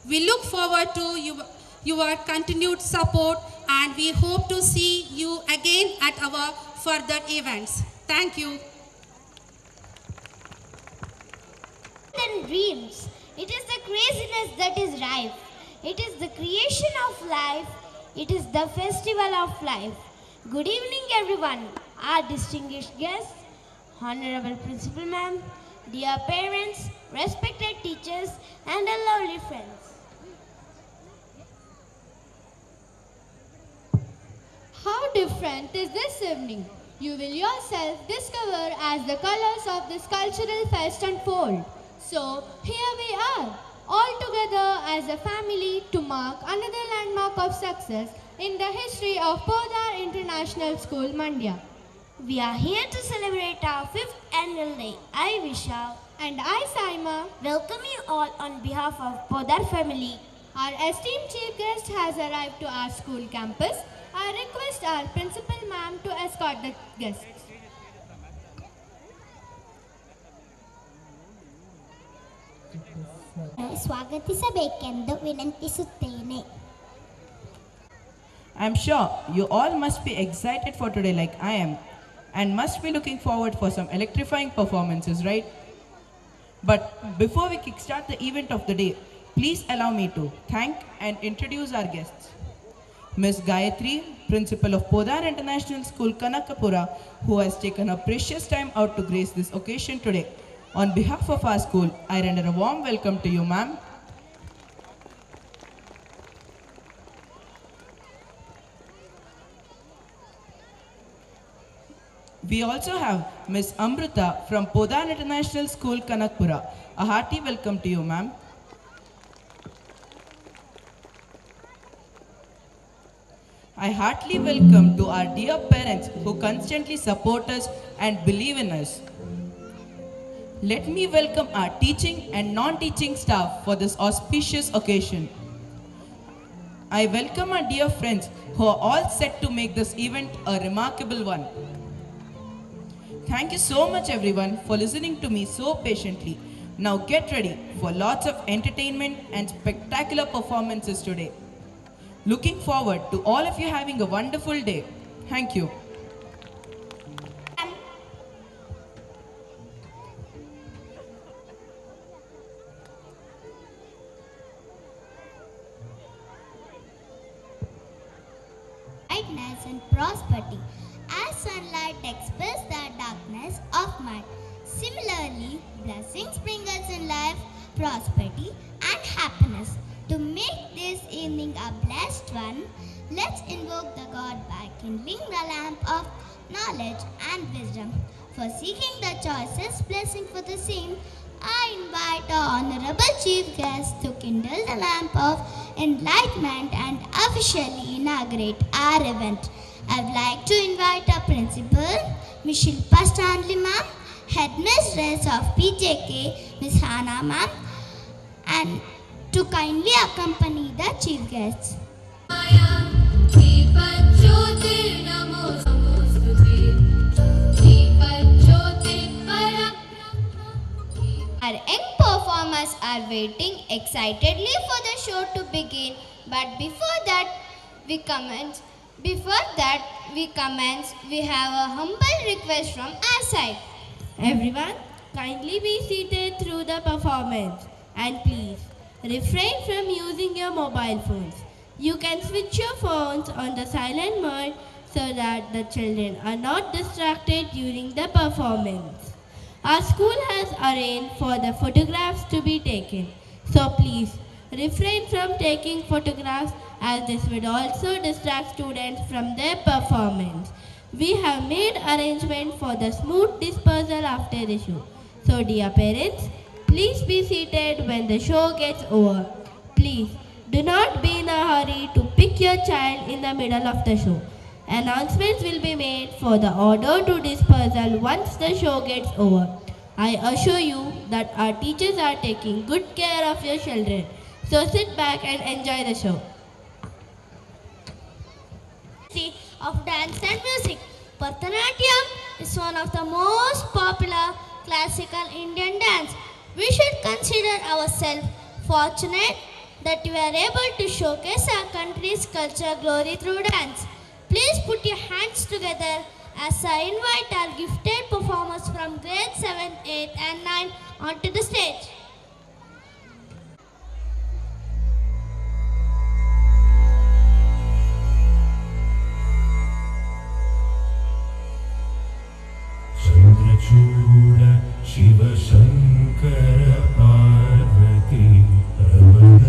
We look forward to your continued support and we hope to see you again at our further events. Thank you. And dreams. It is the craziness that is life. It is the creation of life. It is the festival of life. Good evening, everyone. Our distinguished guests, Honorable Principal Ma'am, dear parents, respected teachers, and our lovely friends. How different is this evening? You will yourself discover as the colors of this cultural fest unfold. So, here we are, all together as a family to mark another landmark of success in the history of Podar International School, Mandya. We are here to celebrate our 5th annual day. I, Vishal, and I, Saima, welcome you all on behalf of Podar family. Our esteemed chief guest has arrived to our school campus. I request our principal ma'am to escort the guests. ಸ್ವಾಗತಿಸಬೇಕೆಂದು ವಿನಂತಿಸುತ್ತೇನೆ. I'm sure you all must be excited for today like I am and must be looking forward for some electrifying performances, right? But before we kickstart the event of the day, please allow me to thank and introduce our guests. Ms. Gayatri, Principal of Podar International School, Kanakapura, who has taken her precious time out to grace this occasion today. On behalf of our school, I render a warm welcome to you, ma'am. We also have Ms. Amrita from Podar International School, Kanakpura. A hearty welcome to you, ma'am. I heartily welcome to our dear parents who constantly support us and believe in us. Let me welcome our teaching and non-teaching staff for this auspicious occasion. I welcome our dear friends who are all set to make this event a remarkable one. Thank you so much everyone for listening to me so patiently. Now get ready for lots of entertainment and spectacular performances today. Looking forward to all of you having a wonderful day. Thank you. Brightness and prosperity. As sunlight expels the darkness of night, similarly, blessings bring us in life prosperity and happiness. To make this evening a blessed one, let's invoke the God by kindling the lamp of knowledge and wisdom. For seeking the choicest blessing for the same, I invite our honorable chief guest to kindle the lamp of enlightenment and officially inaugurate our event. I would like to invite our principal, Ms. Shilpa Stanley ma'am, headmistress of PJK, Ms. Hannah ma'am, and to kindly accompany the chief guests. Our young performers are waiting excitedly for the show to begin, but before that we commence, we have a humble request from our side. Everyone, kindly be seated through the performance and please refrain from using your mobile phones. You can switch your phones on the silent mode so that the children are not distracted during the performance. Our school has arranged for the photographs to be taken, so please refrain from taking photographs as this would also distract students from their performance. We have made arrangement for the smooth dispersal after the show. So dear parents, please be seated when the show gets over. Please do not be in a hurry to pick your child in the middle of the show. Announcements will be made for the order to dispersal once the show gets over. I assure you that our teachers are taking good care of your children. So sit back and enjoy the show. Of dance and music. Bharatanatyam is one of the most popular classical Indian dance. We should consider ourselves fortunate that we are able to showcase our country's culture glory through dance. Please put your hands together as I invite our gifted performers from grade 7, 8 and 9 onto the stage. चूड़ Shiv Shankar Parvati रमण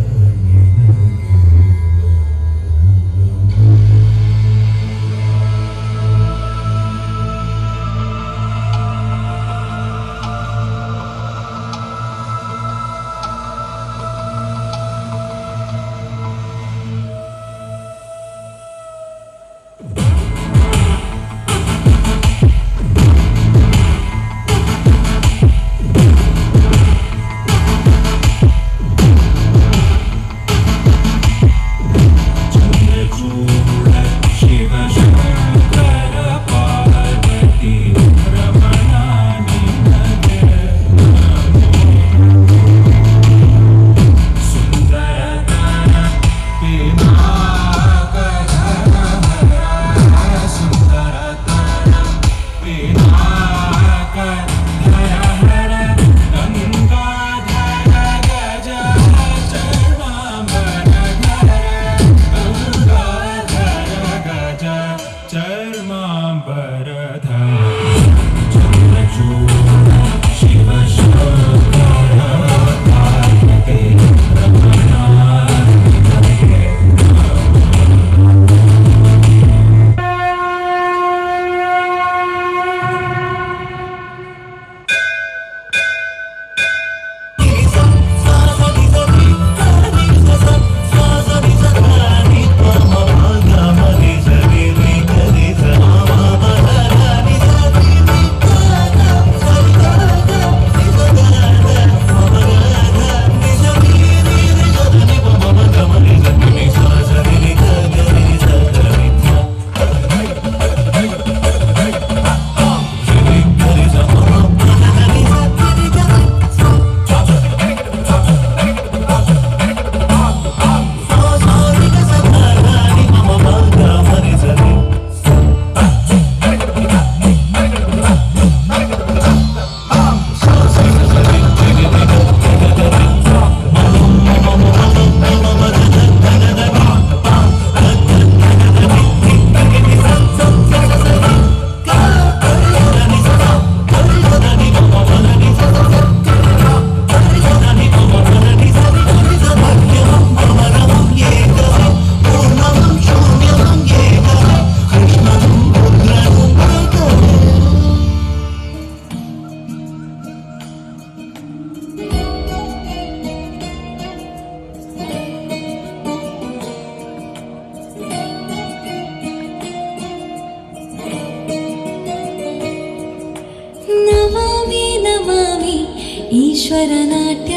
ईश्वरनाट्य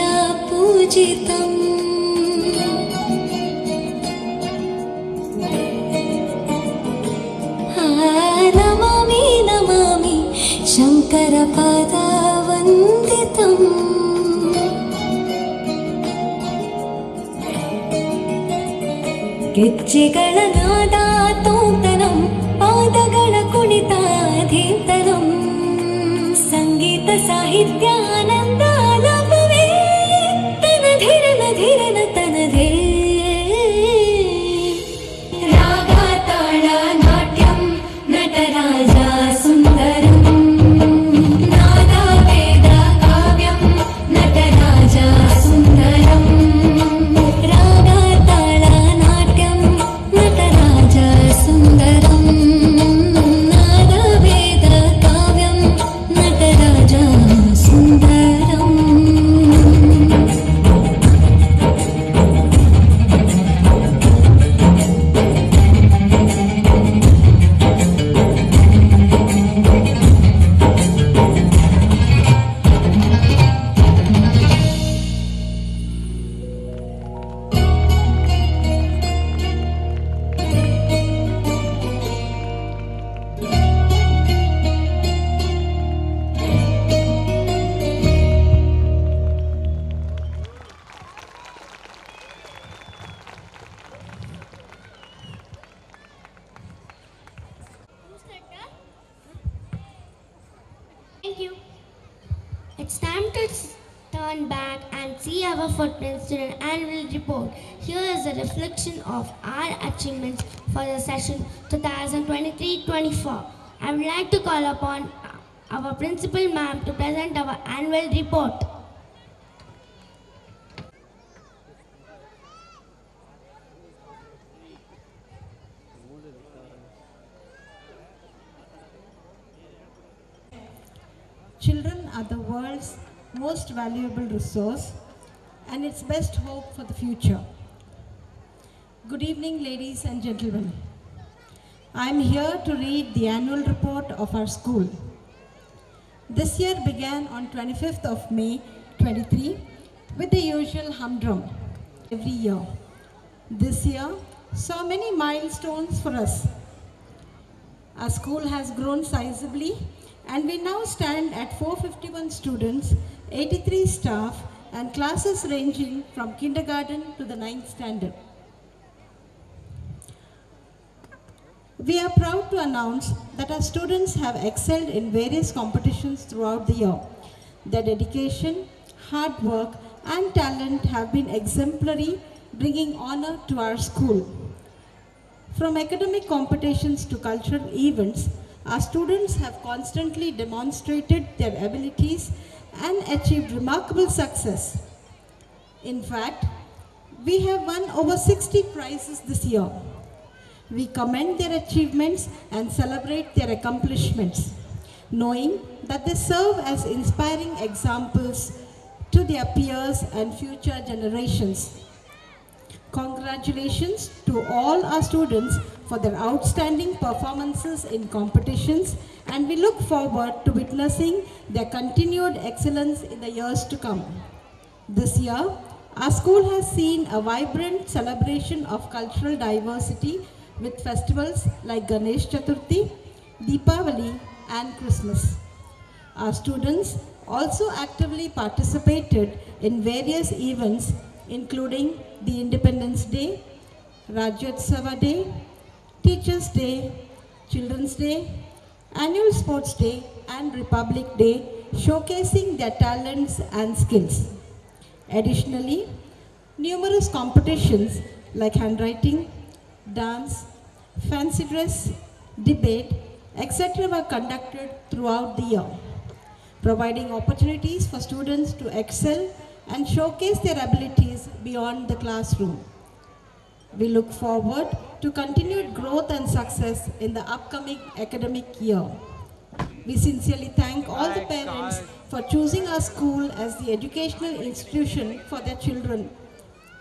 पूजितम् नमामि नमामि शङ्करपादवन्दितम् ಗೆಜ್ಜೆಗಳ ನಾದ ತೋಂತನಂ ಪಾದಗಳ ಕುಣಿತಾಧೀತನಂ ಸಂಗೀತ ಸಾಹಿತ್ಯ ಆನಂದ ಆಲಾಪವೇ ತನಧಿರನ ಧಿರನ ತನದೇ ರಾಗ ತಾಳ ನಾಟ್ಯಂ ನಟರಾಜ ಸುಂದರಂ ನಾದ ವೇದ ಕಾವ್ಯಂ ನಟರಾಜ ಸುಂದರಂ ರಾಗ ತಾಳ ನಾಟ್ಯಂ ನಟರಾಜ ಸುಂದರಂ ನಾದ ವೇದ ಕಾವ್ಯಂ ನಟರಾಜ ಸುಂದರಂ Thank you. It's time to turn back and see our footprints in an annual report. Here is a reflection of our achievements for the session 2023-24. I would like to call upon our principal ma'am to present our annual report. Children are the world's most valuable resource and its best hope for the future. Good evening, ladies and gentlemen. I am here to read the annual report of our school. This year began on 25th of May 23 with the usual humdrum every year. This year saw many milestones for us. Our school has grown sizably and we now stand at 451 students, 83 staff and classes ranging from kindergarten to the 9th standard. We are proud to announce that our students have excelled in various competitions throughout the year. Their dedication, hard work and talent have been exemplary, bringing honor to our school. From academic competitions to cultural events, our students have constantly demonstrated their abilities and achieved remarkable success. In fact, we have won over 60 prizes this year. We commend their achievements and celebrate their accomplishments, knowing that they serve as inspiring examples to their peers and future generations. Congratulations to all our students for their outstanding performances in competitions, and we look forward to witnessing their continued excellence in the years to come. This year, our school has seen a vibrant celebration of cultural diversity with festivals like Ganesh Chaturthi, Deepavali and Christmas. Our students also actively participated in various events including the Independence Day, Rajyotsava Day, Teachers Day, Children's Day, Annual Sports Day and Republic Day, showcasing their talents and skills. Additionally, numerous competitions like handwriting, dance, fancy dress, debate, etc. were conducted throughout the year, providing opportunities for students to excel and showcase their abilities beyond the classroom. We look forward to continued growth and success in the upcoming academic year. We sincerely thank all the parents for choosing our school as the educational institution for their children.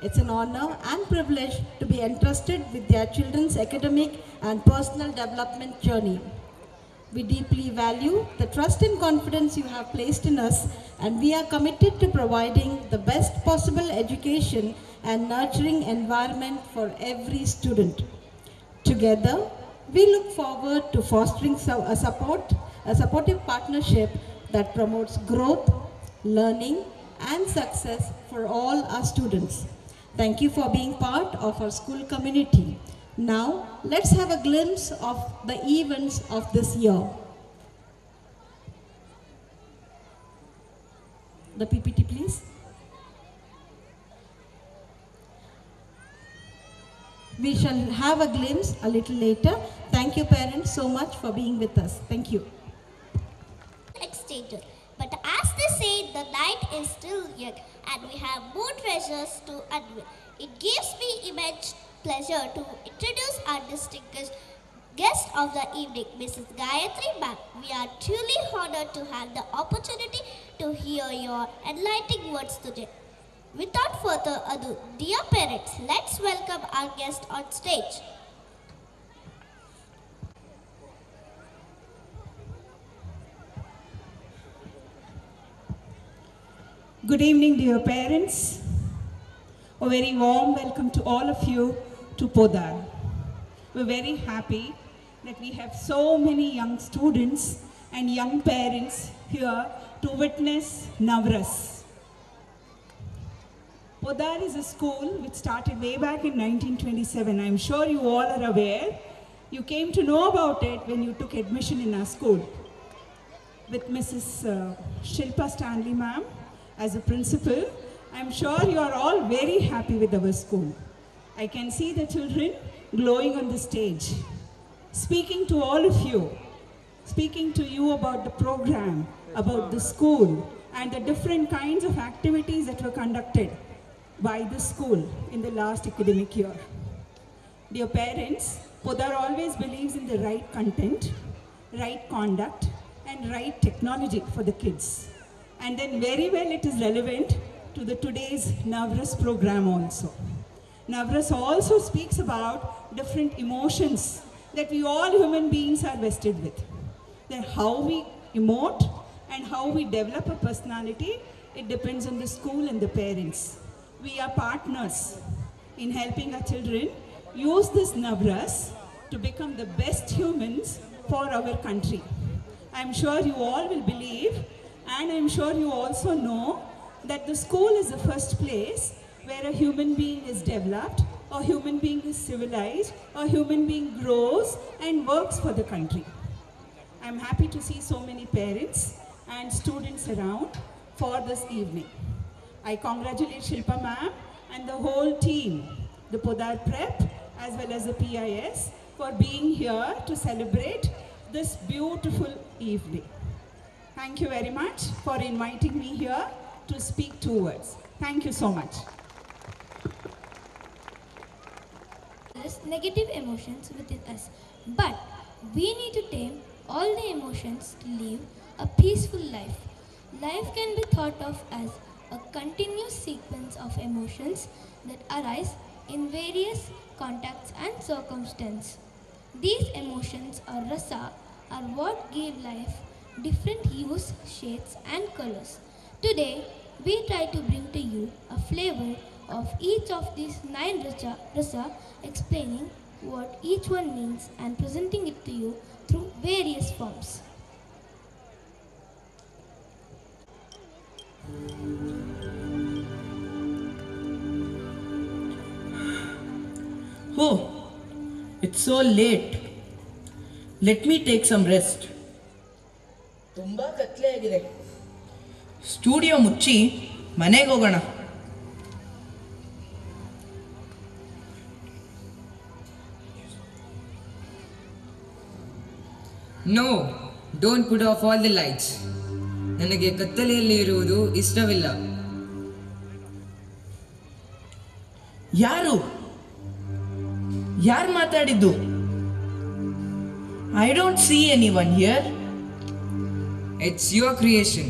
It's an honor and privilege to be entrusted with their children's academic and personal development journey. We deeply value the trust and confidence you have placed in us, and we are committed to providing the best possible education and nurturing environment for every student. Together, we look forward to fostering a supportive partnership that promotes growth, learning, and success for all our students. Thank you for being part of our school community. Now, let's have a glimpse of the events of this year. The PPT, please. We shall have a glimpse a little later. Thank you, parents, so much for being with us. Thank you. Extended. But as they say, the night is still young and we have more treasures to unveil. It gives me immense pleasure to introduce our distinguished guest of the evening, Mrs. Gayatri Ma'am. We are truly honored to have the opportunity to hear your enlightening words today. Without further ado, dear parents, let's welcome our guest on stage. Good evening, dear parents. A very warm welcome to all of you to Podar. We're very happy that we have so many young students and young parents here to witness Navras. Podar is a school which started way back in 1927. I'm sure you all are aware. You came to know about it when you took admission in our school. With Mrs. Shilpa Stanley ma'am as a principal, I'm sure you are all very happy with our school. I can see the children glowing on the stage. Speaking to all of you, speaking to you about the program, about the school, and the different kinds of activities that were conducted by the school in the last academic year. Dear parents, Podar always believes in the right content, right conduct, and right technology for the kids. And then very well it is relevant to the today's Navras program also. Navras also speaks about different emotions that we all human beings are vested with. Then how we emote and how we develop a personality, it depends on the school and the parents. We are partners in helping our children use this Navras to become the best humans for our country. I'm sure you all will believe, and I'm sure you also know, that the school is the first place where a human being is developed, a human being is civilized, a human being grows and works for the country. I'm happy to see so many parents and students around for this evening. I congratulate Shilpa ma'am and the whole team, the Podar Prep as well as the PIS, for being here to celebrate this beautiful evening. Thank you very much for inviting me here to speak 2 words. Thank you so much. There's negative emotions within us, but we need to tame all the emotions to live a peaceful life. Life can be thought of as a continuous sequence of emotions that arise in various contexts and circumstances. These emotions or rasa are what give life different hues, shades and colors. Today, we try to bring to you a flavor of each of these 9 rasa, explaining what each one means and presenting it to you through various forms. Oh, it's so late. Let me take some rest. ತುಂಬಾ ಕತ್ಲೆ ಆಗಿದೆ. Studio ಮುಚ್ಚಿ ಮನೆಗೆ ಹೋಗೋಣ. No, don't put off all the lights. ನನಗೆ ಕತ್ತಲೆಯಲ್ಲಿ ಇರುವುದು ಇಷ್ಟವಿಲ್ಲ. ಯಾರು ಮಾತಾಡಿದ್ದು? I don't see anyone here. It's your creation.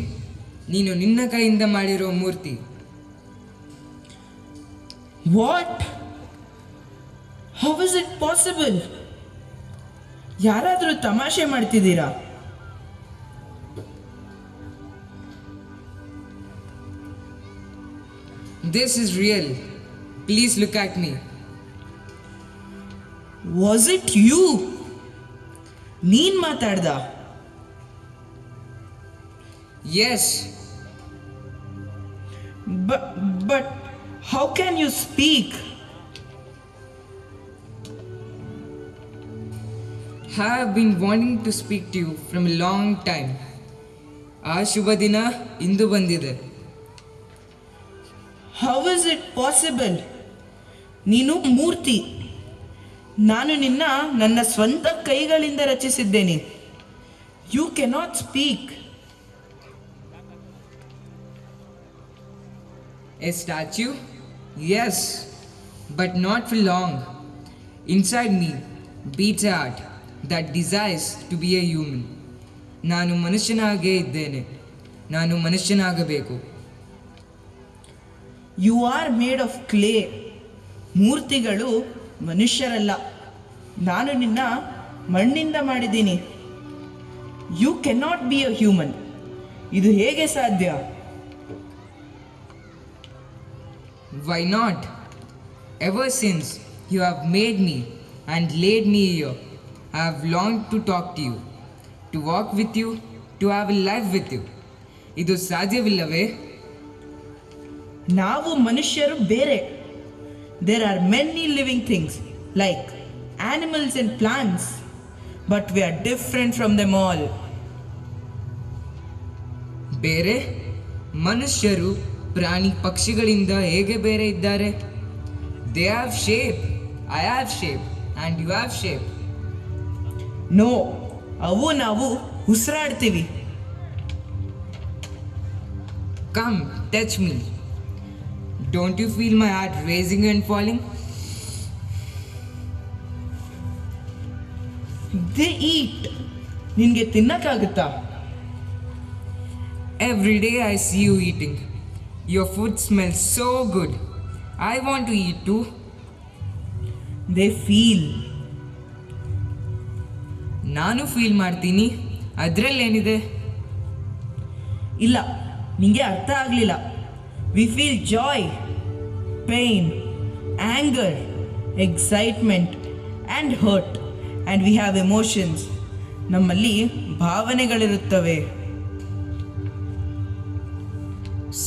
ನೀನು ನಿನ್ನ ಕೈಯಿಂದ ಮಾಡಿರೋ ಮೂರ್ತಿ. What? How is it possible? ಯಾರಾದರೂ ತಮಾಷೆ ಮಾಡ್ತಿದ್ದೀರಾ? This is real. Please look at me. Was it you? ನೀನ್ ಮಾತಾಡ್ದ? Yes. But how can you speak? I have been wanting to speak to you from a long time. ಆ ಶುಭ ದಿನ ಇಂದು ಬಂದಿದೆ. How is it possible? ನೀನು ಮೂರ್ತಿ. ನಾನು ನಿನ್ನ ನನ್ನ ಸ್ವಂತ ಕೈಗಳಿಂದ ರಚಿಸಿದ್ದೇನೆ. You cannot speak. A statue? Yes, but not for long. Inside me beats a heart that desires to be a human. ನಾನು ಮನುಷ್ಯನಾಗೇ ಇದ್ದೇನೆ. ನಾನು ಮನುಷ್ಯನಾಗಬೇಕು. You are made of clay. ಮೂರ್ತಿಗಳು ಮನುಷ್ಯರಲ್ಲ. ನಾನು ನಿನ್ನ ಮಣ್ಣಿಂದ ಮಾಡಿದ್ದೀನಿ. You cannot be a human. ಇದು ಹೇಗೆ ಸಾಧ್ಯ? Why not? Ever since you have made me and laid me here, I have longed to talk to you, to walk with you, to have a life with you. ಇದು ಸಾಧ್ಯವಿಲ್ಲವೇ? ನಾವು ಮನುಷ್ಯರು ಬೇರೆ. There are many living things like animals and plants, but we are different from them all. ಬೇರೆ? ಮನುಷ್ಯರು ಪ್ರಾಣಿ ಪಕ್ಷಿಗಳಿಂದ ಹೇಗೆ ಬೇರೆ ಇದ್ದಾರೆ? They have shape, I have shape and you have shape. No, ಅವು ನಾವು ಉಸಿರಾಡ್ತೀವಿ. Come, touch me. Don't you feel my heart raising and falling? They eat. ನಿನಗೆ ತಿನ್ನಕ್ಕಾಗುತ್ತಾ? Every day I see you eating. Your food smells so good. I want to eat too. They feel. ನಾನು feel ಮಾಡ್ತೀನಿ. ಅದರಲ್ಲೇನಿದೆ? ಇಲ್ಲ, ನಿಮಗೆ ಅರ್ಥ ಆಗಲಿಲ್ಲ. We feel joy, pain, anger, excitement and hurt and we have emotions. ನಮ್ಮಲ್ಲಿ ಭಾವನೆಗಳಿರುತ್ತವೆ.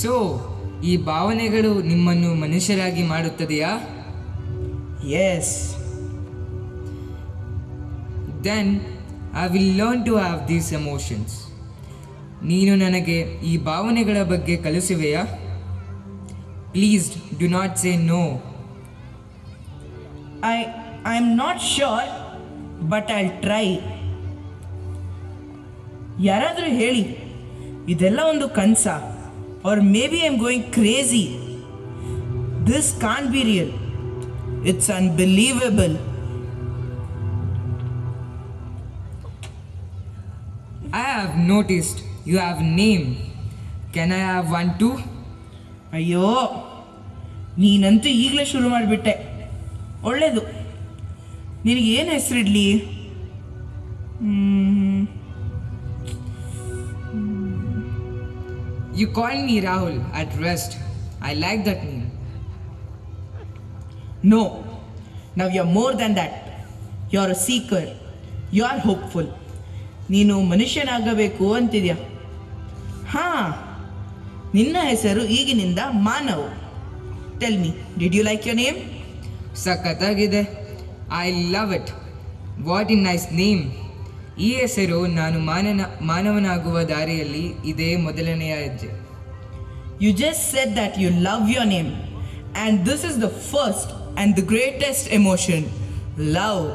So ಈ ಭಾವನೆಗಳು ನಿಮ್ಮನ್ನು ಮನುಷ್ಯರಾಗಿ ಮಾಡುತ್ತದೆಯಾ? Yes. Then I will learn to have these emotions. ನೀನು ನನಗೆ ಈ ಭಾವನೆಗಳ ಬಗ್ಗೆ ಕಲಿಸುವೆಯಾ? Please do not say no. I am not sure, but I try. ಯಾರಾದರೂ ಹೇಳಿ, ಇದೆಲ್ಲ ಒಂದು ಕನಸ, or maybe I'm going crazy. This can't be real. It's unbelievable. I have noticed you have a name. Can I have one too? ಅಯ್ಯೋ, ನೀನಂತೂ ಈಗಲೇ ಶುರು ಮಾಡಿಬಿಟ್ಟೆ. ಒಳ್ಳೆಯದು. ನಿನಗೆ ಏನು ಹೆಸರಿಡಲಿ? You call me Rahul at rest. I like that name. No. Now you're more than that. You're a seeker. You are hopeful. ನೀನು ಮನುಷ್ಯನಾಗಬೇಕು ಅಂತಿದ್ಯಾ? ಹಾಂ, ನಿನ್ನ ಹೆಸರು ಈಗಿನಿಂದ Manav. Tell me, did you like your name? ಸಖತ್ತಾಗಿದೆ. I love it. What in nice name. ಈ ಹೆಸರು ನಾನು ಮಾನವನಾಗುವ ದಾರಿಯಲ್ಲಿ ಇದೇ ಮೊದಲನೆಯ ಹೆಜ್ಜೆ. You just said that you love your name, and this is the first and the greatest emotion, love.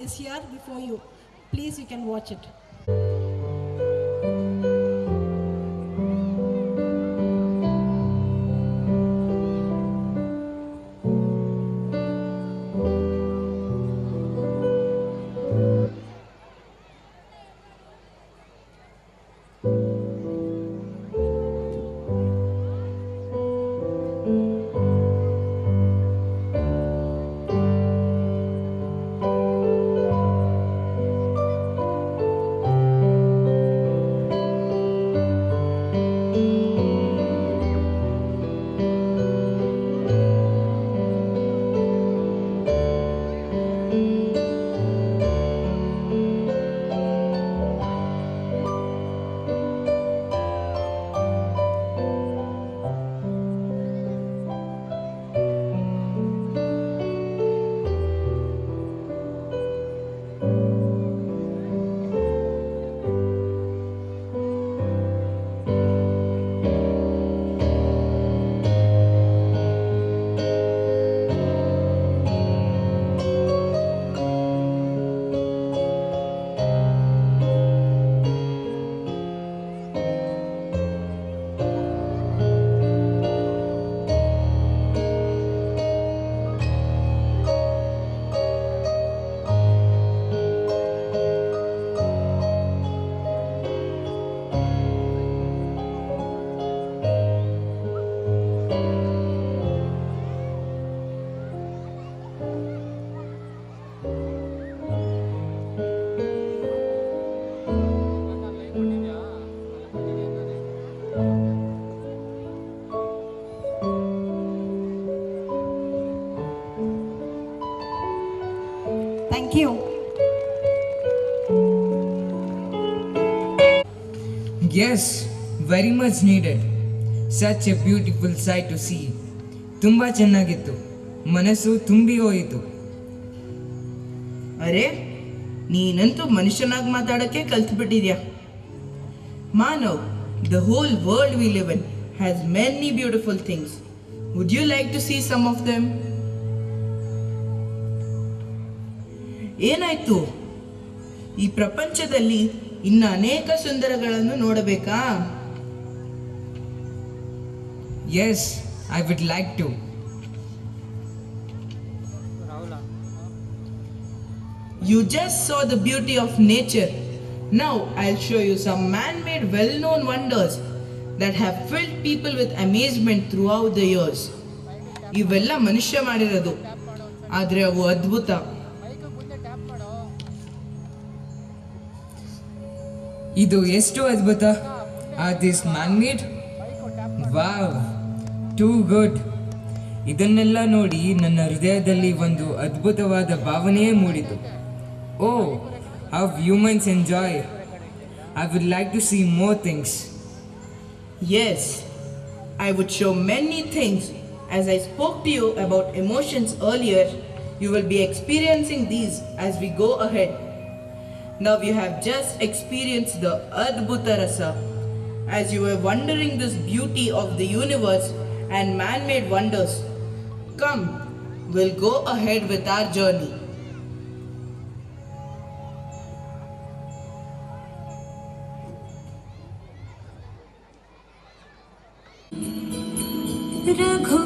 is here before you. Please, you can watch it. Thank you. Yes, very much needed. Such a beautiful sight to see. ತುಂಬ ಚೆನ್ನಾಗಿತ್ತು, ಮನಸ್ಸು ತುಂಬಿ ಹೋಯಿತು. ಅರೆ, ನೀನಂತೂ ಮನುಷ್ಯನಾಗಿ ಮಾತಾಡೋಕ್ಕೆ ಕಲ್ತ್ಬಿಟ್ಟಿದ್ಯಾ. ಮಾನವ್, the whole world we live in has many beautiful things. Would you like to see some of them? ಏನಾಯ್ತು? ಈ ಪ್ರಪಂಚದಲ್ಲಿ ಇನ್ನು ಅನೇಕ ಸುಂದರಗಳನ್ನು ನೋಡಬೇಕಾ? Yes, I would like to. You just saw the beauty of nature. Now I'll show you some man-made well-known wonders that have filled people with amazement throughout the years. ಇವೆಲ್ಲ ಮನುಷ್ಯ ಮಾಡಿರೋದು, ಆದರೆ ಅವು ಅದ್ಭುತ. ಇದು ಎಷ್ಟು ಅದ್ಭುತ. Are these man-made? Wow, too good. ಇದನ್ನೆಲ್ಲ ನೋಡಿ ನನ್ನ ಹೃದಯದಲ್ಲಿ ಒಂದು ಅದ್ಭುತವಾದ ಭಾವನೆಯೇ ಮೂಡಿತು. Oh, how humans enjoy. I would like to see more things. Yes, I would show many things. As I spoke to you about emotions earlier, you will be experiencing these as we go ahead. Now you have just experienced the Adbhuta Rasa as you were wondering this beauty of the universe and man-made wonders. Come, we'll go ahead with our journey. Raghu